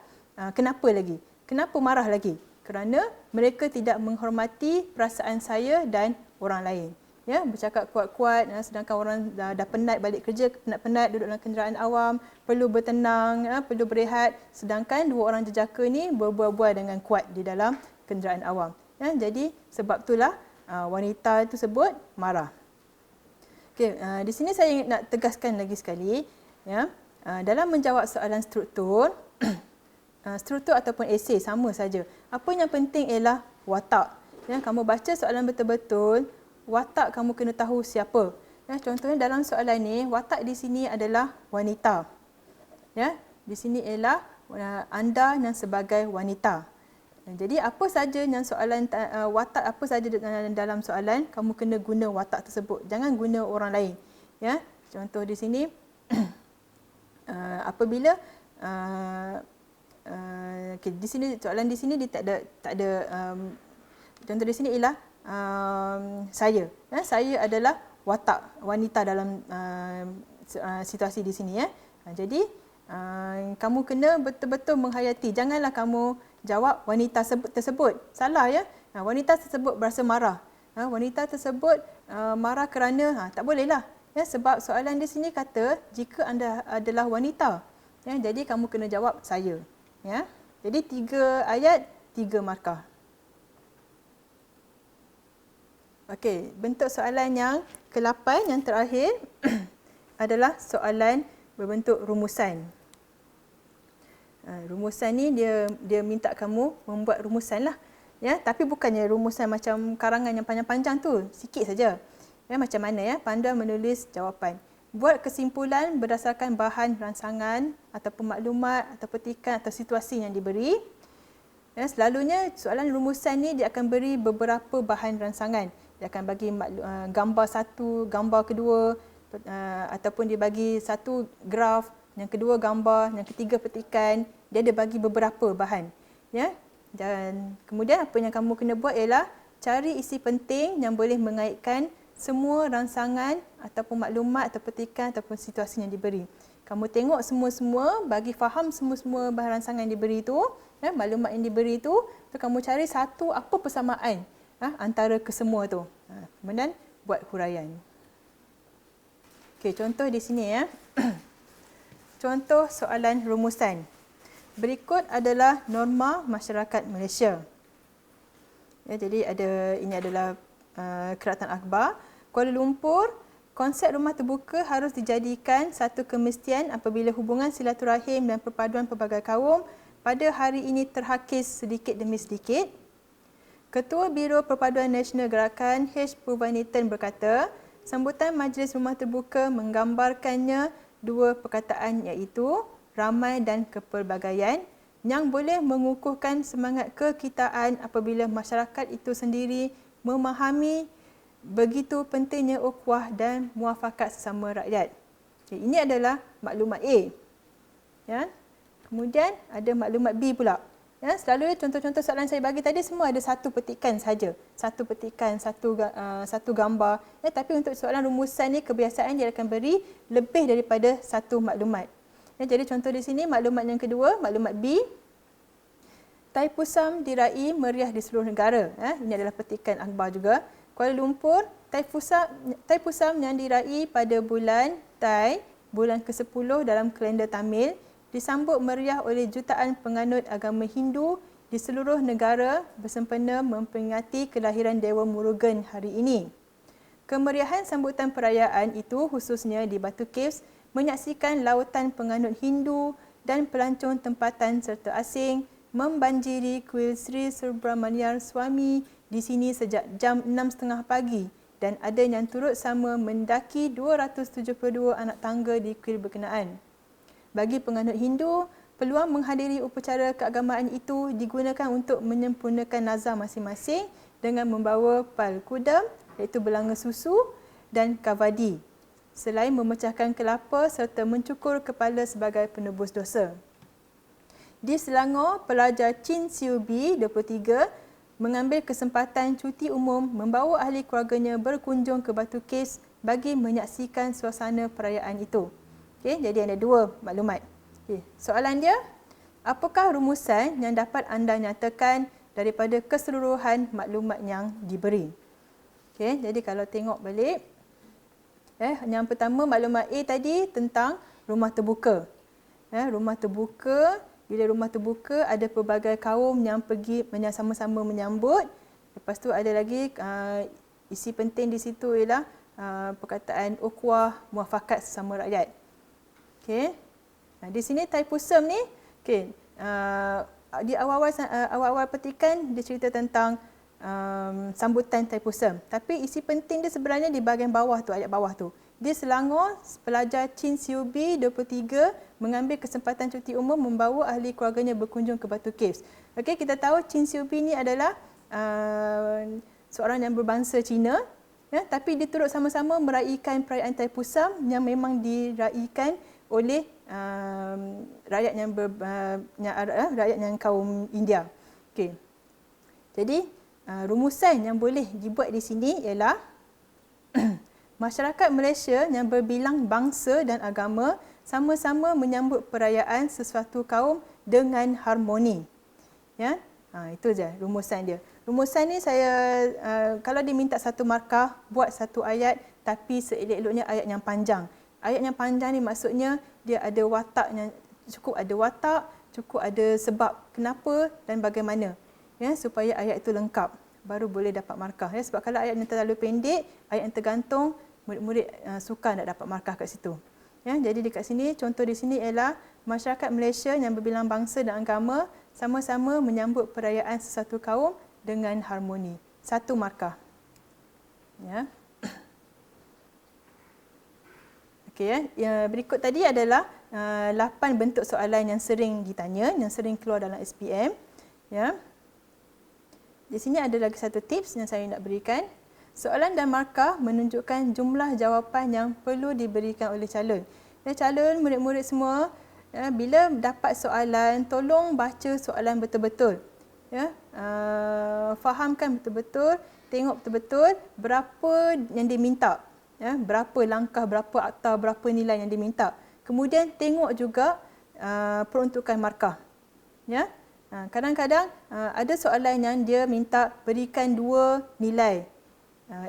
Speaker 1: kenapa lagi. Kenapa marah lagi? Kerana mereka tidak menghormati perasaan saya dan orang lain. Bercakap kuat-kuat, sedangkan orang dah penat balik kerja, penat-penat duduk dalam kenderaan awam, perlu bertenang, perlu berehat, sedangkan 2 orang jejaka ni berbual-bual dengan kuat di dalam kenderaan awam. Jadi sebab itulah wanita tersebut marah. Okey, di sini saya nak tegaskan lagi sekali, dalam menjawab soalan struktur, struktur ataupun esei sama saja. Apa yang penting ialah watak. Kamu baca soalan betul-betul, watak kamu kena tahu siapa. Contohnya dalam soalan ni, watak di sini adalah wanita. Di sini ialah anda yang sebagai wanita. Jadi apa saja yang soalan watak apa saja dalam soalan, kamu kena guna watak tersebut. Jangan guna orang lain. Contoh di sini apabila di sini soalan di sini dia tak ada contoh di sini ialah saya. Saya adalah watak wanita dalam situasi di sini. Jadi kamu kena betul-betul menghayati. Janganlah kamu jawab wanita tersebut. Salah wanita tersebut berasa marah. Wanita tersebut marah kerana tak bolehlah. Sebab soalan di sini kata jika anda adalah wanita. Jadi kamu kena jawab saya. Jadi 3 ayat 3 markah. Okey, bentuk soalan yang ke-8 yang terakhir adalah soalan berbentuk rumusan. Rumusan ni dia minta kamu membuat rumusan lah. Tapi bukannya rumusan macam karangan yang panjang-panjang tu, sikit saja. Ya, macam mana ya panduan menulis jawapan. Buat kesimpulan berdasarkan bahan ransangan ataupun maklumat atau petikan atau situasi yang diberi. Ya, selalunya soalan rumusan ni dia akan beri beberapa bahan ransangan. Dia akan bagi gambar satu, gambar kedua, ataupun dia bagi satu graf, yang kedua gambar, yang ketiga petikan. Dia ada bagi beberapa bahan. Ya. Dan kemudian apa yang kamu kena buat ialah cari isi penting yang boleh mengaitkan semua rangsangan ataupun maklumat atau petikan ataupun situasi yang diberi. Kamu tengok semua-semua, bagi faham semua-semua bahan rangsangan yang diberi itu, ya, maklumat yang diberi itu, kamu cari satu apa persamaan antara kesemua tu. Kemudian buat huraian. Okey, contoh di sini ya. Contoh soalan rumusan. Berikut adalah norma masyarakat Malaysia. Ya, jadi ini adalah keratan akhbar. Kuala Lumpur, konsep rumah terbuka harus dijadikan satu kemestian apabila hubungan silaturahim dan perpaduan pelbagai kaum pada hari ini terhakis sedikit demi sedikit. Ketua Biro Perpaduan Nasional Gerakan H. Purvanithan berkata, sambutan majlis rumah terbuka menggambarkannya dua perkataan iaitu ramai dan kepelbagaian yang boleh mengukuhkan semangat kekitaan apabila masyarakat itu sendiri memahami begitu pentingnya ukhuwah dan muafakat sesama rakyat. Okay, ini adalah maklumat A. Ya. Kemudian ada maklumat B pula. Ya, selalunya contoh-contoh soalan saya bagi tadi semua ada satu petikan saja. Satu petikan, satu gambar. Ya, tapi untuk soalan rumusan ni kebiasaan dia akan beri lebih daripada satu maklumat. Ya, jadi contoh di sini maklumat yang kedua, maklumat B. Taipusam diraih meriah di seluruh negara. Ya, ini adalah petikan akhbar juga. Kuala Lumpur, Taipusam yang diraih pada bulan Tai, bulan ke-10 dalam kalender Tamil, disambut meriah oleh jutaan penganut agama Hindu di seluruh negara bersempena memperingati kelahiran Dewa Murugan hari ini. Kemeriahan sambutan perayaan itu khususnya di Batu Caves menyaksikan lautan penganut Hindu dan pelancong tempatan serta asing membanjiri kuil Sri Subramaniar Swami di sini sejak jam 6.30 pagi dan ada yang turut sama mendaki 272 anak tangga di kuil berkenaan. Bagi penganut Hindu, peluang menghadiri upacara keagamaan itu digunakan untuk menyempurnakan nazar masing-masing dengan membawa pal kudam iaitu belanga susu dan kavadi selain memecahkan kelapa serta mencukur kepala sebagai penebus dosa. Di Selangor, pelajar Chin Siu B 23 mengambil kesempatan cuti umum membawa ahli keluarganya berkunjung ke Batu Caves bagi menyaksikan suasana perayaan itu. Okay, jadi ada dua maklumat. Okay, soalan dia, apakah rumusan yang dapat anda nyatakan daripada keseluruhan maklumat yang diberi? Okay, jadi kalau tengok balik, yang pertama maklumat A tadi tentang rumah terbuka. Rumah terbuka, bila rumah terbuka ada pelbagai kaum yang pergi sama-sama menyambut. Lepas tu ada lagi isi penting di situ ialah perkataan ukhuwah muafakat sesama rakyat. Okey. Di sini Taipusam ni, okey, di awal-awal petikan dia cerita tentang sambutan Taipusam. Tapi isi penting dia sebenarnya di bahagian bawah tu, ayat bawah tu. Di Selangor, pelajar Chin Siu B 23 mengambil kesempatan cuti umum membawa ahli keluarganya berkunjung ke Batu Caves. Okey, kita tahu Chin Siu B ni adalah seorang yang berbangsa Cina, ya, tapi dia turut sama-sama meraihkan perayaan Taipusam yang memang diraihkan oleh rakyat yang kaum India. Okey. Jadi rumusan yang boleh dibuat di sini ialah masyarakat Malaysia yang berbilang bangsa dan agama sama-sama menyambut perayaan sesuatu kaum dengan harmoni. Ya, itu je rumusan dia. Rumusan ni saya kalau diminta satu markah, buat satu ayat tapi seelok-eloknya ayat yang panjang. Ayat yang panjang ni maksudnya dia ada wataknya, cukup ada watak, cukup ada sebab kenapa dan bagaimana, ya, supaya ayat itu lengkap baru boleh dapat markah, ya. Sebab kalau ayat yang terlalu pendek, ayat yang tergantung, murid-murid sukar nak dapat markah kat situ. Ya, jadi dekat sini contoh di sini ialah masyarakat Malaysia yang berbilang bangsa dan agama sama-sama menyambut perayaan sesuatu kaum dengan harmoni. Satu markah. Ya. Okey ya. Berikut tadi adalah 8 bentuk soalan yang sering ditanya, yang sering keluar dalam SPM. Ya. Di sini ada lagi satu tips yang saya nak berikan. Soalan dan markah menunjukkan jumlah jawapan yang perlu diberikan oleh calon. Ya, calon, murid-murid semua, ya, bila dapat soalan, tolong baca soalan betul-betul. Ya, fahamkan betul-betul, tengok betul-betul berapa yang diminta. Ya, berapa langkah, berapa akta, berapa nilai yang diminta. Kemudian tengok juga peruntukan markah. Ya. Kadang-kadang ada soalan yang dia minta berikan 2 nilai.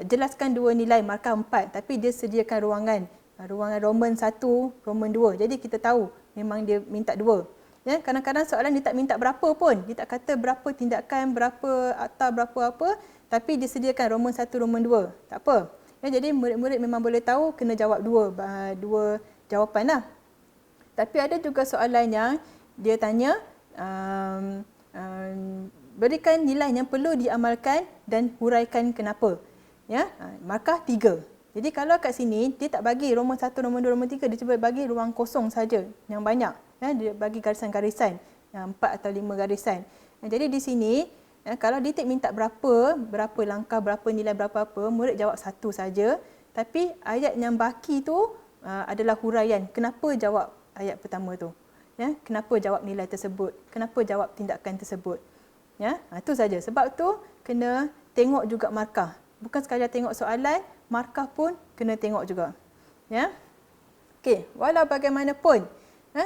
Speaker 1: Jelaskan 2 nilai markah 4, tapi dia sediakan ruangan Roman 1, Roman 2. Jadi kita tahu memang dia minta 2. Ya, kadang-kadang soalan dia tak minta berapa pun. Dia tak kata berapa tindakan, berapa akta, berapa apa, tapi dia sediakan Roman 1, Roman 2. Tak apa. Ya, jadi murid-murid memang boleh tahu kena jawab 2 jawapanlah. Tapi ada juga soalan yang dia tanya berikan nilai yang perlu diamalkan dan huraikan kenapa. Ya, markah 3. Jadi kalau kat sini dia tak bagi Roman 1, Roman 2, Roman 3, dia cuba bagi ruang kosong saja yang banyak. Ya, dia bagi garisan-garisan, 4 atau 5 garisan. Jadi di sini kalau dia tak minta berapa langkah, berapa nilai, berapa apa, murid jawab 1 saja. Tapi ayat yang baki tu adalah huraian. Kenapa jawab ayat pertama tu? Ya, kenapa jawab nilai tersebut? Kenapa jawab tindakan tersebut? Ya, itu saja. Sebab tu kena tengok juga markah. Bukan sekadar tengok soalan, markah pun kena tengok juga. Ya. Okey, walau bagaimanapun,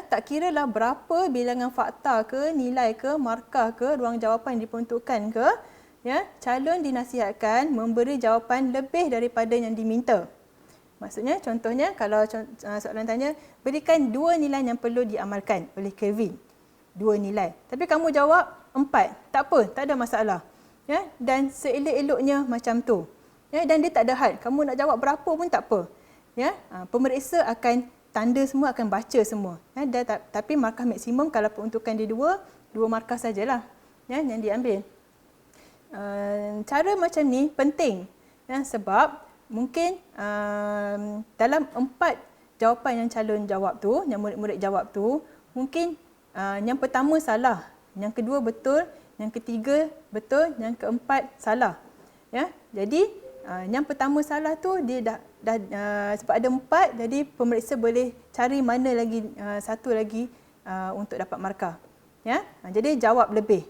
Speaker 1: tak kiralah berapa bilangan fakta ke, nilai ke, markah ke, ruang jawapan yang diperuntukkan ke, ya, calon dinasihatkan memberi jawapan lebih daripada yang diminta. Maksudnya, contohnya kalau soalan tanya, berikan 2 nilai yang perlu diamalkan oleh Kevin. 2 nilai. Tapi kamu jawab 4. Tak apa, tak ada masalah. Ya, dan seelok-eloknya macam tu. Ya, dan dia tak ada had. Kamu nak jawab berapa pun tak apa. Ya, pemeriksa akan tanda semua, akan baca semua. Ya, tapi markah maksimum kalau peruntukan dia 2 markah sajalah, ya, yang diambil. Cara macam ni penting. Ya, sebab mungkin dalam 4 jawapan yang calon jawab tu, yang murid-murid jawab tu, mungkin yang pertama salah, yang kedua betul, yang ketiga betul, yang keempat salah. Ya, jadi yang pertama salah tu dia dah sebab ada 4, jadi pemeriksa boleh cari mana lagi satu lagi untuk dapat markah. Ya, jadi jawab lebih.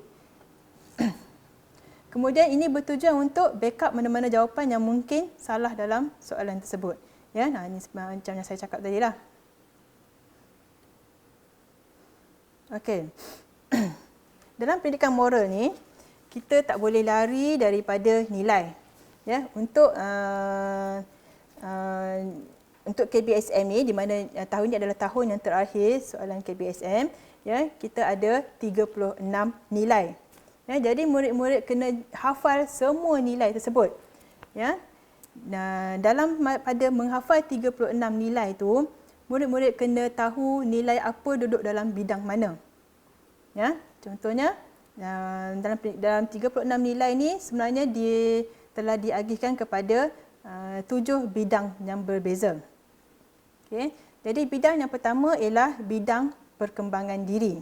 Speaker 1: Kemudian ini bertujuan untuk backup mana-mana jawapan yang mungkin salah dalam soalan tersebut. Ya, ini macam yang saya cakap tadi lah. Okey. Dalam pendidikan moral ni, kita tak boleh lari daripada nilai. Ya, untuk KBSM ni, di mana tahun ini adalah tahun yang terakhir soalan KBSM, ya, kita ada 36 nilai. Ya, jadi murid-murid kena hafal semua nilai tersebut. Ya. Pada menghafal 36 nilai tu, murid-murid kena tahu nilai apa duduk dalam bidang mana. Ya, contohnya dalam 36 nilai ni sebenarnya dia telah diagihkan kepada 7 bidang yang berbeza. Okey, jadi bidang yang pertama ialah bidang perkembangan diri.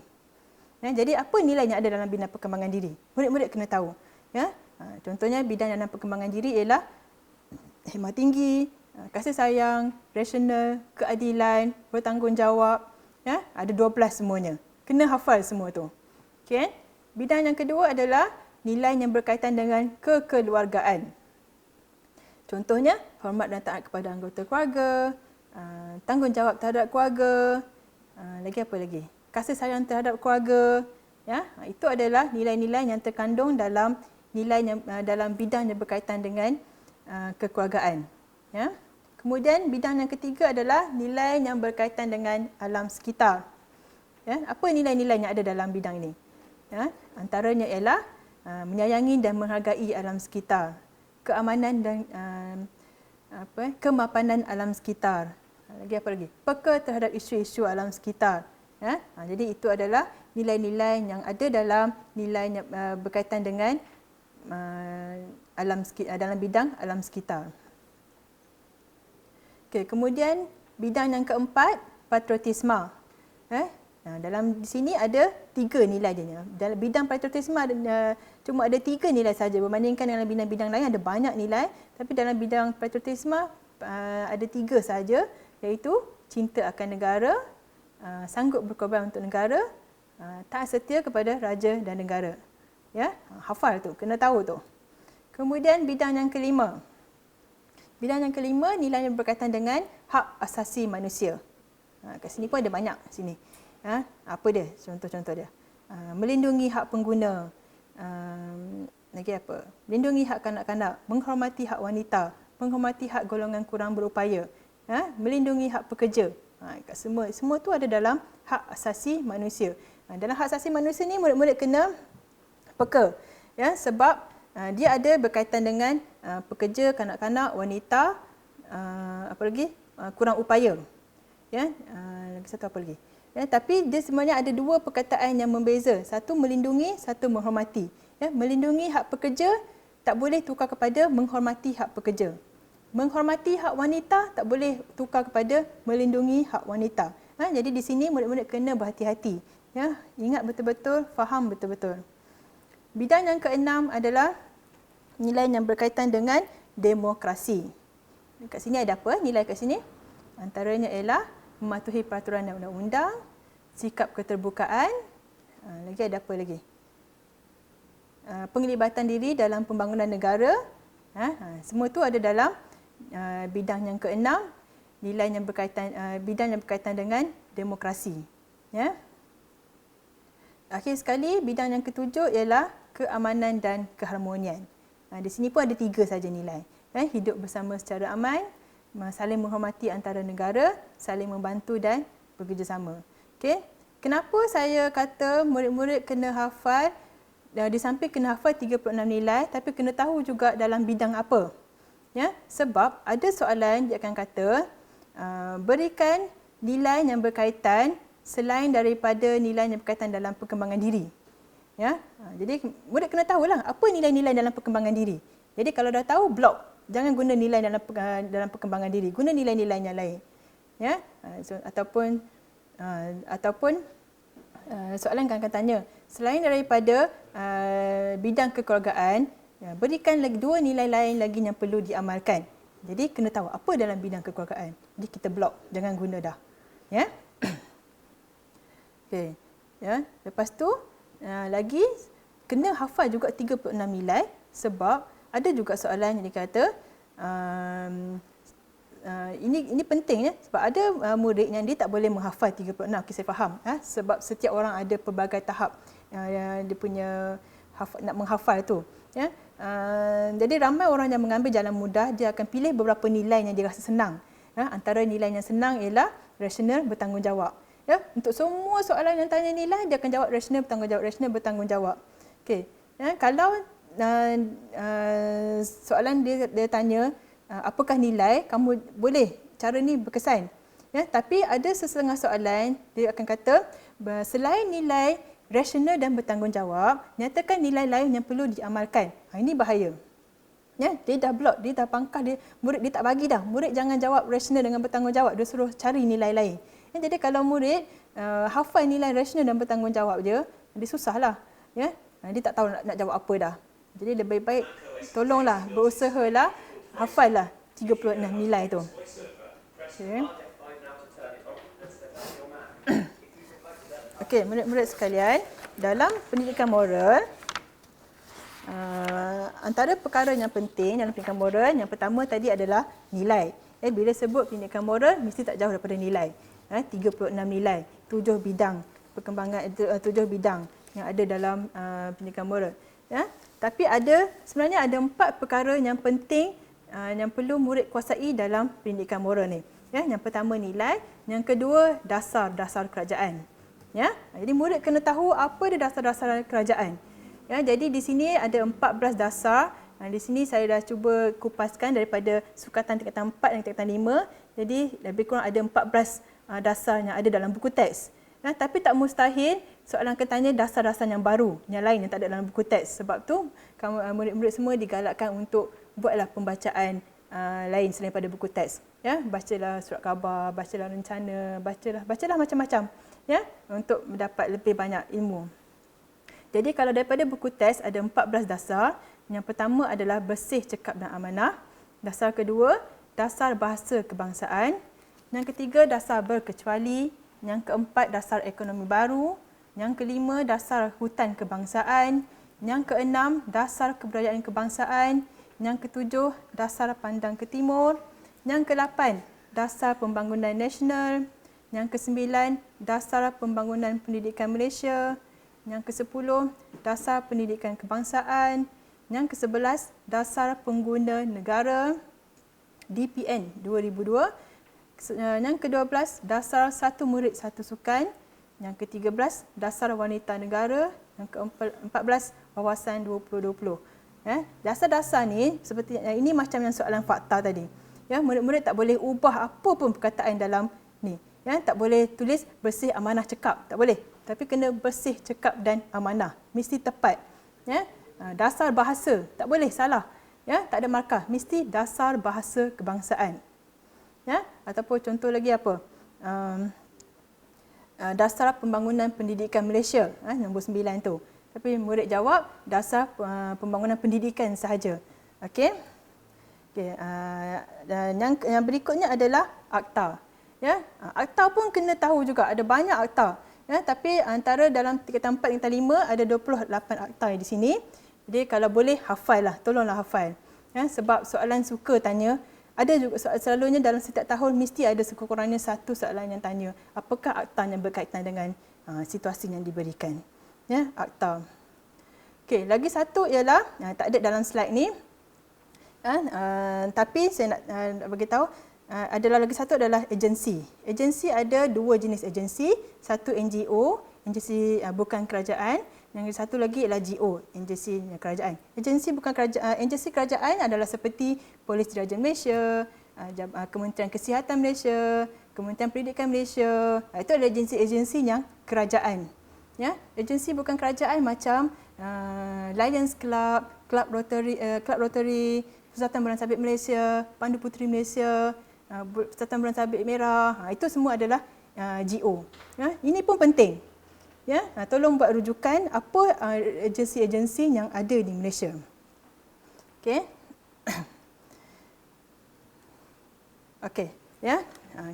Speaker 1: Ya, jadi apa nilai yang ada dalam bidang perkembangan diri? Murid-murid kena tahu. Ya, contohnya bidang dalam perkembangan diri ialah hikmah tinggi, kasih sayang, rasional, keadilan, bertanggungjawab. Ya, ada 12 semuanya. Kena hafal semua tu. Okey. Bidang yang kedua adalah nilai yang berkaitan dengan kekeluargaan. Contohnya, hormat dan taat kepada anggota keluarga, tanggungjawab terhadap keluarga, lagi apa lagi? Kasih sayang terhadap keluarga. Ya, itu adalah nilai-nilai yang terkandung dalam dalam bidang yang berkaitan dengan kekeluargaan. Ya. Kemudian bidang yang ketiga adalah nilai yang berkaitan dengan alam sekitar. Ya, apa nilai-nilai yang ada dalam bidang ini? Ya, antaranya ialah menyayangi dan menghargai alam sekitar, keamanan dan kemapanan alam sekitar. Lagi apa lagi? Peka terhadap isu-isu alam sekitar. Ya, jadi itu adalah nilai-nilai yang ada dalam nilai yang berkaitan dengan dalam bidang alam sekitar. Okey, kemudian bidang yang keempat, patriotisme. Dalam di sini ada 3 nilai dia. Dalam bidang patriotisme cuma ada 3 nilai saja berbandingkan dengan bidang-bidang lain ada banyak nilai, tapi dalam bidang patriotisme ada 3 saja, iaitu cinta akan negara, sanggup berkorban untuk negara, taat setia kepada raja dan negara. Ya, hafal tu, kena tahu tu. Kemudian bidang yang kelima. Bidang yang kelima nilai yang berkaitan dengan hak asasi manusia. Kat sini pun ada banyak sini. Apa dia? Contoh-contoh dia. Melindungi hak pengguna. Lagi apa? Melindungi hak kanak-kanak, menghormati hak wanita, menghormati hak golongan kurang berupaya, melindungi hak pekerja. Semua tu ada dalam hak asasi manusia. Dalam hak asasi manusia ni murid-murid kena peka, ya, sebab dia ada berkaitan dengan pekerja, kanak-kanak, wanita, apa lagi? Kurang upaya. Ya, lagi satu apa lagi? Ya, tapi dia sebenarnya ada 2 perkataan yang membeza. Satu melindungi, satu menghormati. Ya, melindungi hak pekerja tak boleh tukar kepada menghormati hak pekerja. Menghormati hak wanita tak boleh tukar kepada melindungi hak wanita. Jadi di sini murid-murid kena berhati-hati. Ya, ingat betul-betul, faham betul-betul. Bidang yang keenam adalah nilai yang berkaitan dengan demokrasi. Kat sini ada apa? Nilai kat sini antaranya ialah mematuhi peraturan dan undang-undang, sikap keterbukaan, lagi ada apa lagi? Penglibatan diri dalam pembangunan negara. Semua itu ada dalam bidang yang keenam, nilai yang berkaitan bidang yang berkaitan dengan demokrasi. Ya. Akhir sekali, bidang yang ketujuh ialah keamanan dan keharmonian. Di sini pun ada 3 saja nilai. Hidup bersama secara aman, saling menghormati antara negara, saling membantu dan bekerjasama. Okey. Kenapa saya kata murid-murid kena hafal, di samping kena hafal 36 nilai, tapi kena tahu juga dalam bidang apa. Ya, sebab ada soalan dia akan kata, berikan nilai yang berkaitan selain daripada nilai yang berkaitan dalam perkembangan diri. Ya, jadi murid kena tahulah apa nilai-nilai dalam perkembangan diri. Jadi kalau dah tahu, blok. Jangan guna nilai dalam perkembangan diri, guna nilai-nilai yang lain. Ya, ataupun soalan akan tanya, selain daripada bidang kekeluargaan, berikan lagi 2 nilai lain lagi yang perlu diamalkan. Jadi kena tahu apa dalam bidang kekeluargaan. Jadi kita blok, jangan guna dah. Ya. Okey. Ya, lepas tu lagi kena hafal juga 36 nilai, sebab ada juga soalan yang dikata ini penting ya, sebab ada murid yang dia tak boleh menghafal 36. Okay, saya faham, sebab setiap orang ada pelbagai tahap dia punya nak menghafal tu, ya. Jadi ramai orang yang mengambil jalan mudah, dia akan pilih beberapa nilai yang dia rasa senang. Antara nilai yang senang ialah rasional, bertanggungjawab. Ya, untuk semua soalan yang tanya nilai, dia akan jawab rasional, bertanggungjawab, rasional, bertanggungjawab. Okey. Ya, kalau soalan dia tanya apakah nilai, kamu boleh cara ni berkesan. Ya, tapi ada sesetengah soalan dia akan kata selain nilai rasional dan bertanggungjawab, nyatakan nilai lain yang perlu diamalkan. Ini bahaya. Ya, dia dah blok, dia dah pangkah, murid dia tak bagi dah. Murid jangan jawab rasional dengan bertanggungjawab, dia suruh cari nilai lain. Ya, jadi kalau murid hafal nilai rasional dan bertanggungjawab dia susahlah. Ya, dia tak tahu nak jawab apa dah. Jadi lebih baik tolonglah, berusahalah, hafallah 36 nilai tu. Okey. Okey, murid-murid sekalian, dalam pendidikan moral, antara perkara yang penting dalam pendidikan moral, yang pertama tadi adalah nilai. Bila sebut pendidikan moral, mesti tak jauh daripada nilai. 36 nilai, 7 bidang perkembangan, 7 bidang yang ada dalam pendidikan moral. Ya, tapi sebenarnya ada 4 perkara yang penting yang perlu murid kuasai dalam pendidikan moral ni. Ya, yang pertama nilai, yang kedua dasar-dasar kerajaan. Ya, jadi murid kena tahu apa dia dasar-dasar kerajaan. Ya, jadi di sini ada 14 dasar. Di sini saya dah cuba kupaskan daripada sukatan tingkatan 4 dan tingkatan 5. Jadi lebih kurang ada 14 dasar yang ada dalam buku teks. Tapi tak mustahil soalan akan tanya dasar-dasar yang baru, yang lain yang tak ada dalam buku teks. Sebab tu murid-murid semua digalakkan untuk buatlah pembacaan lain selain daripada buku teks. Ya, bacalah surat khabar, bacalah rencana, bacalah macam-macam, ya, untuk mendapat lebih banyak ilmu. Jadi kalau daripada buku teks ada 14 dasar. Yang pertama adalah bersih, cekap dan amanah. Dasar kedua, dasar bahasa kebangsaan. Yang ketiga, dasar berkecuali. Yang keempat, dasar ekonomi baru. Yang kelima, dasar hutan kebangsaan. Yang keenam, dasar kebudayaan kebangsaan. Yang ketujuh, dasar pandang ke timur. Yang ke-8, dasar pembangunan nasional. Yang ke-9, dasar pembangunan pendidikan Malaysia. Yang ke-10, dasar pendidikan kebangsaan. Yang ke-11, dasar pengguna negara DPN 2002. Yang ke-12, dasar satu murid satu sukan. Yang ke-13, dasar wanita negara. Yang ke-14, wawasan 2020. Dasar-dasar ni seperti ini macam yang soalan fakta tadi. Ya, murid-murid tak boleh ubah apa pun perkataan dalam ni. Ya, tak boleh tulis bersih, amanah, cekap. Tak boleh. Tapi kena bersih, cekap dan amanah. Mesti tepat. Ya, dasar bahasa. Tak boleh salah. Ya, tak ada markah. Mesti dasar bahasa kebangsaan. Ya, ataupun contoh lagi apa? Dasar pembangunan pendidikan Malaysia. Nombor 9 tu. Tapi murid jawab dasar pembangunan pendidikan sahaja. Okey. Okay, yang berikutnya adalah akta. Ya, akta pun kena tahu juga, ada banyak akta. Ya, tapi antara dalam tingkatan 4 tingkatan 5 ada 28 akta di sini. Jadi kalau boleh hafallah, tolonglah hafal. Ya, sebab soalan suka tanya, ada juga selalunya dalam setiap tahun mesti ada sekurang-kurangnya satu soalan yang tanya, apakah akta yang berkaitan dengan situasi yang diberikan. Ya, akta. Okey, lagi satu ialah tak ada dalam slide ni. Tapi saya nak bagi tahu adalah lagi satu adalah agensi. Agensi ada dua jenis agensi, satu NGO, agensi bukan kerajaan, yang satu lagi ialah GO, agensi kerajaan. Agensi bukan kerajaan, agensi kerajaan adalah seperti Polis Diraja Malaysia, Kementerian Kesihatan Malaysia, Kementerian Pendidikan Malaysia. Itu adalah agensi-agensi yang kerajaan. Ya, agensi bukan kerajaan macam Lions Club, Club Rotary, Persatuan Bulan Sabit Malaysia, Pandu Puteri Malaysia, Persatuan Bulan Sabit Merah, itu semua adalah GO. Ya, ini pun penting. Ya, tolong buat rujukan apa agensi-agensi yang ada di Malaysia. Okey. Okey, ya.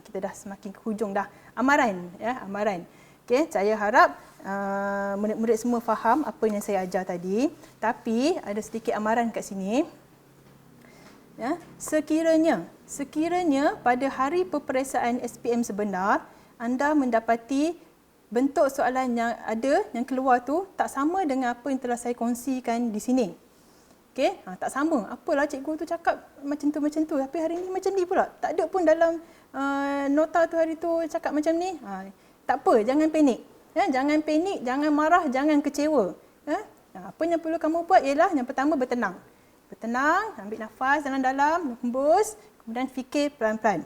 Speaker 1: Kita dah semakin ke hujung dah. Amaran, ya, amaran. Okey, saya harap murid-murid semua faham apa yang saya ajar tadi, tapi ada sedikit amaran kat sini. Ya, sekiranya pada hari peperiksaan SPM sebenar anda mendapati bentuk soalan yang ada yang keluar tu tak sama dengan apa yang telah saya kongsikan di sini. Okey, tak sama. Apalah cikgu tu cakap macam tu, tapi hari ni macam ni pula. Tak ada pun dalam nota tu hari tu cakap macam ni. Tak apa, jangan panik. Ya, jangan panik, jangan marah, jangan kecewa. Ya, apa yang perlu kamu buat ialah yang pertama bertenang. Bertenang, ambil nafas dalam-dalam, hembus, kemudian fikir pelan-pelan.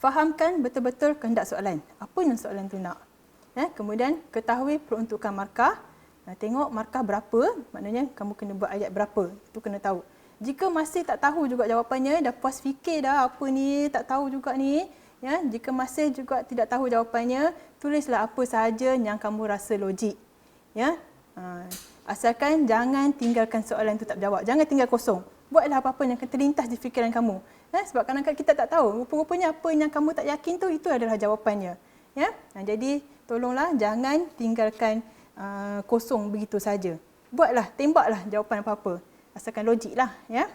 Speaker 1: Fahamkan betul-betul kehendak soalan. Apa yang soalan tu nak? Ya, kemudian ketahui peruntukan markah. Tengok markah berapa, maknanya kamu kena buat ayat berapa. Itu kena tahu. Jika masih tak tahu juga jawapannya, dah puas fikir dah apa ni, tak tahu juga ni. Ya, jika masih juga tidak tahu jawapannya, tulislah apa sahaja yang kamu rasa logik. Ya, asalkan jangan tinggalkan soalan itu tak jawab. Jangan tinggal kosong. Buatlah apa-apa yang akan terlintas di fikiran kamu. Ya, sebab kadang-kadang kita tak tahu. Rupa-rupanya apa yang kamu tak yakin tu, itu adalah jawapannya. Ya, jadi tolonglah jangan tinggalkan kosong begitu saja. Buatlah, tembaklah jawapan apa-apa. Asalkan logiklah. Ya.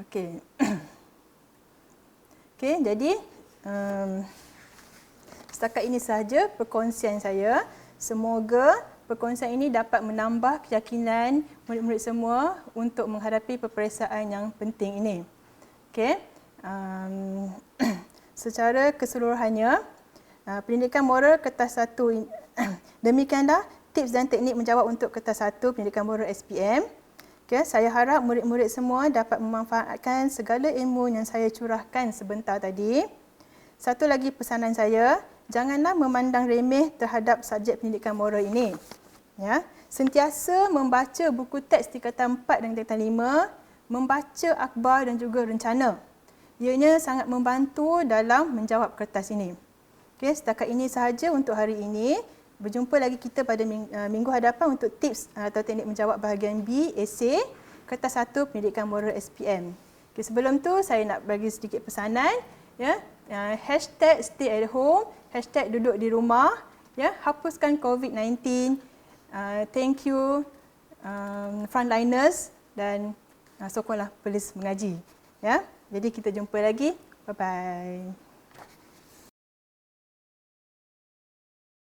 Speaker 1: Okey. Okey, jadi setakat ini sahaja perkongsian saya. Semoga perkongsian ini dapat menambah keyakinan murid-murid semua untuk menghadapi peperiksaan yang penting ini. Okey. Secara keseluruhannya, pendidikan moral kertas 1 demikianlah tips dan teknik menjawab untuk kertas 1 pendidikan moral SPM. Okay, saya harap murid-murid semua dapat memanfaatkan segala ilmu yang saya curahkan sebentar tadi. Satu lagi pesanan saya, janganlah memandang remeh terhadap subjek pendidikan moral ini. Ya, sentiasa membaca buku teks tingkatan 4 dan tingkatan 5, membaca akhbar dan juga rencana. Ianya sangat membantu dalam menjawab kertas ini. Okey, setakat ini sahaja untuk hari ini. Berjumpa lagi kita pada minggu hadapan untuk tips atau teknik menjawab bahagian B, esei, kertas 1 Pendidikan Moral SPM. Okay, sebelum tu saya nak bagi sedikit pesanan, ya. Hashtag stay at home, hashtag duduk di rumah, ya. Hapuskan COVID-19. Thank you frontliners dan sokonglah polis mengaji, ya. Jadi kita jumpa lagi. Bye bye.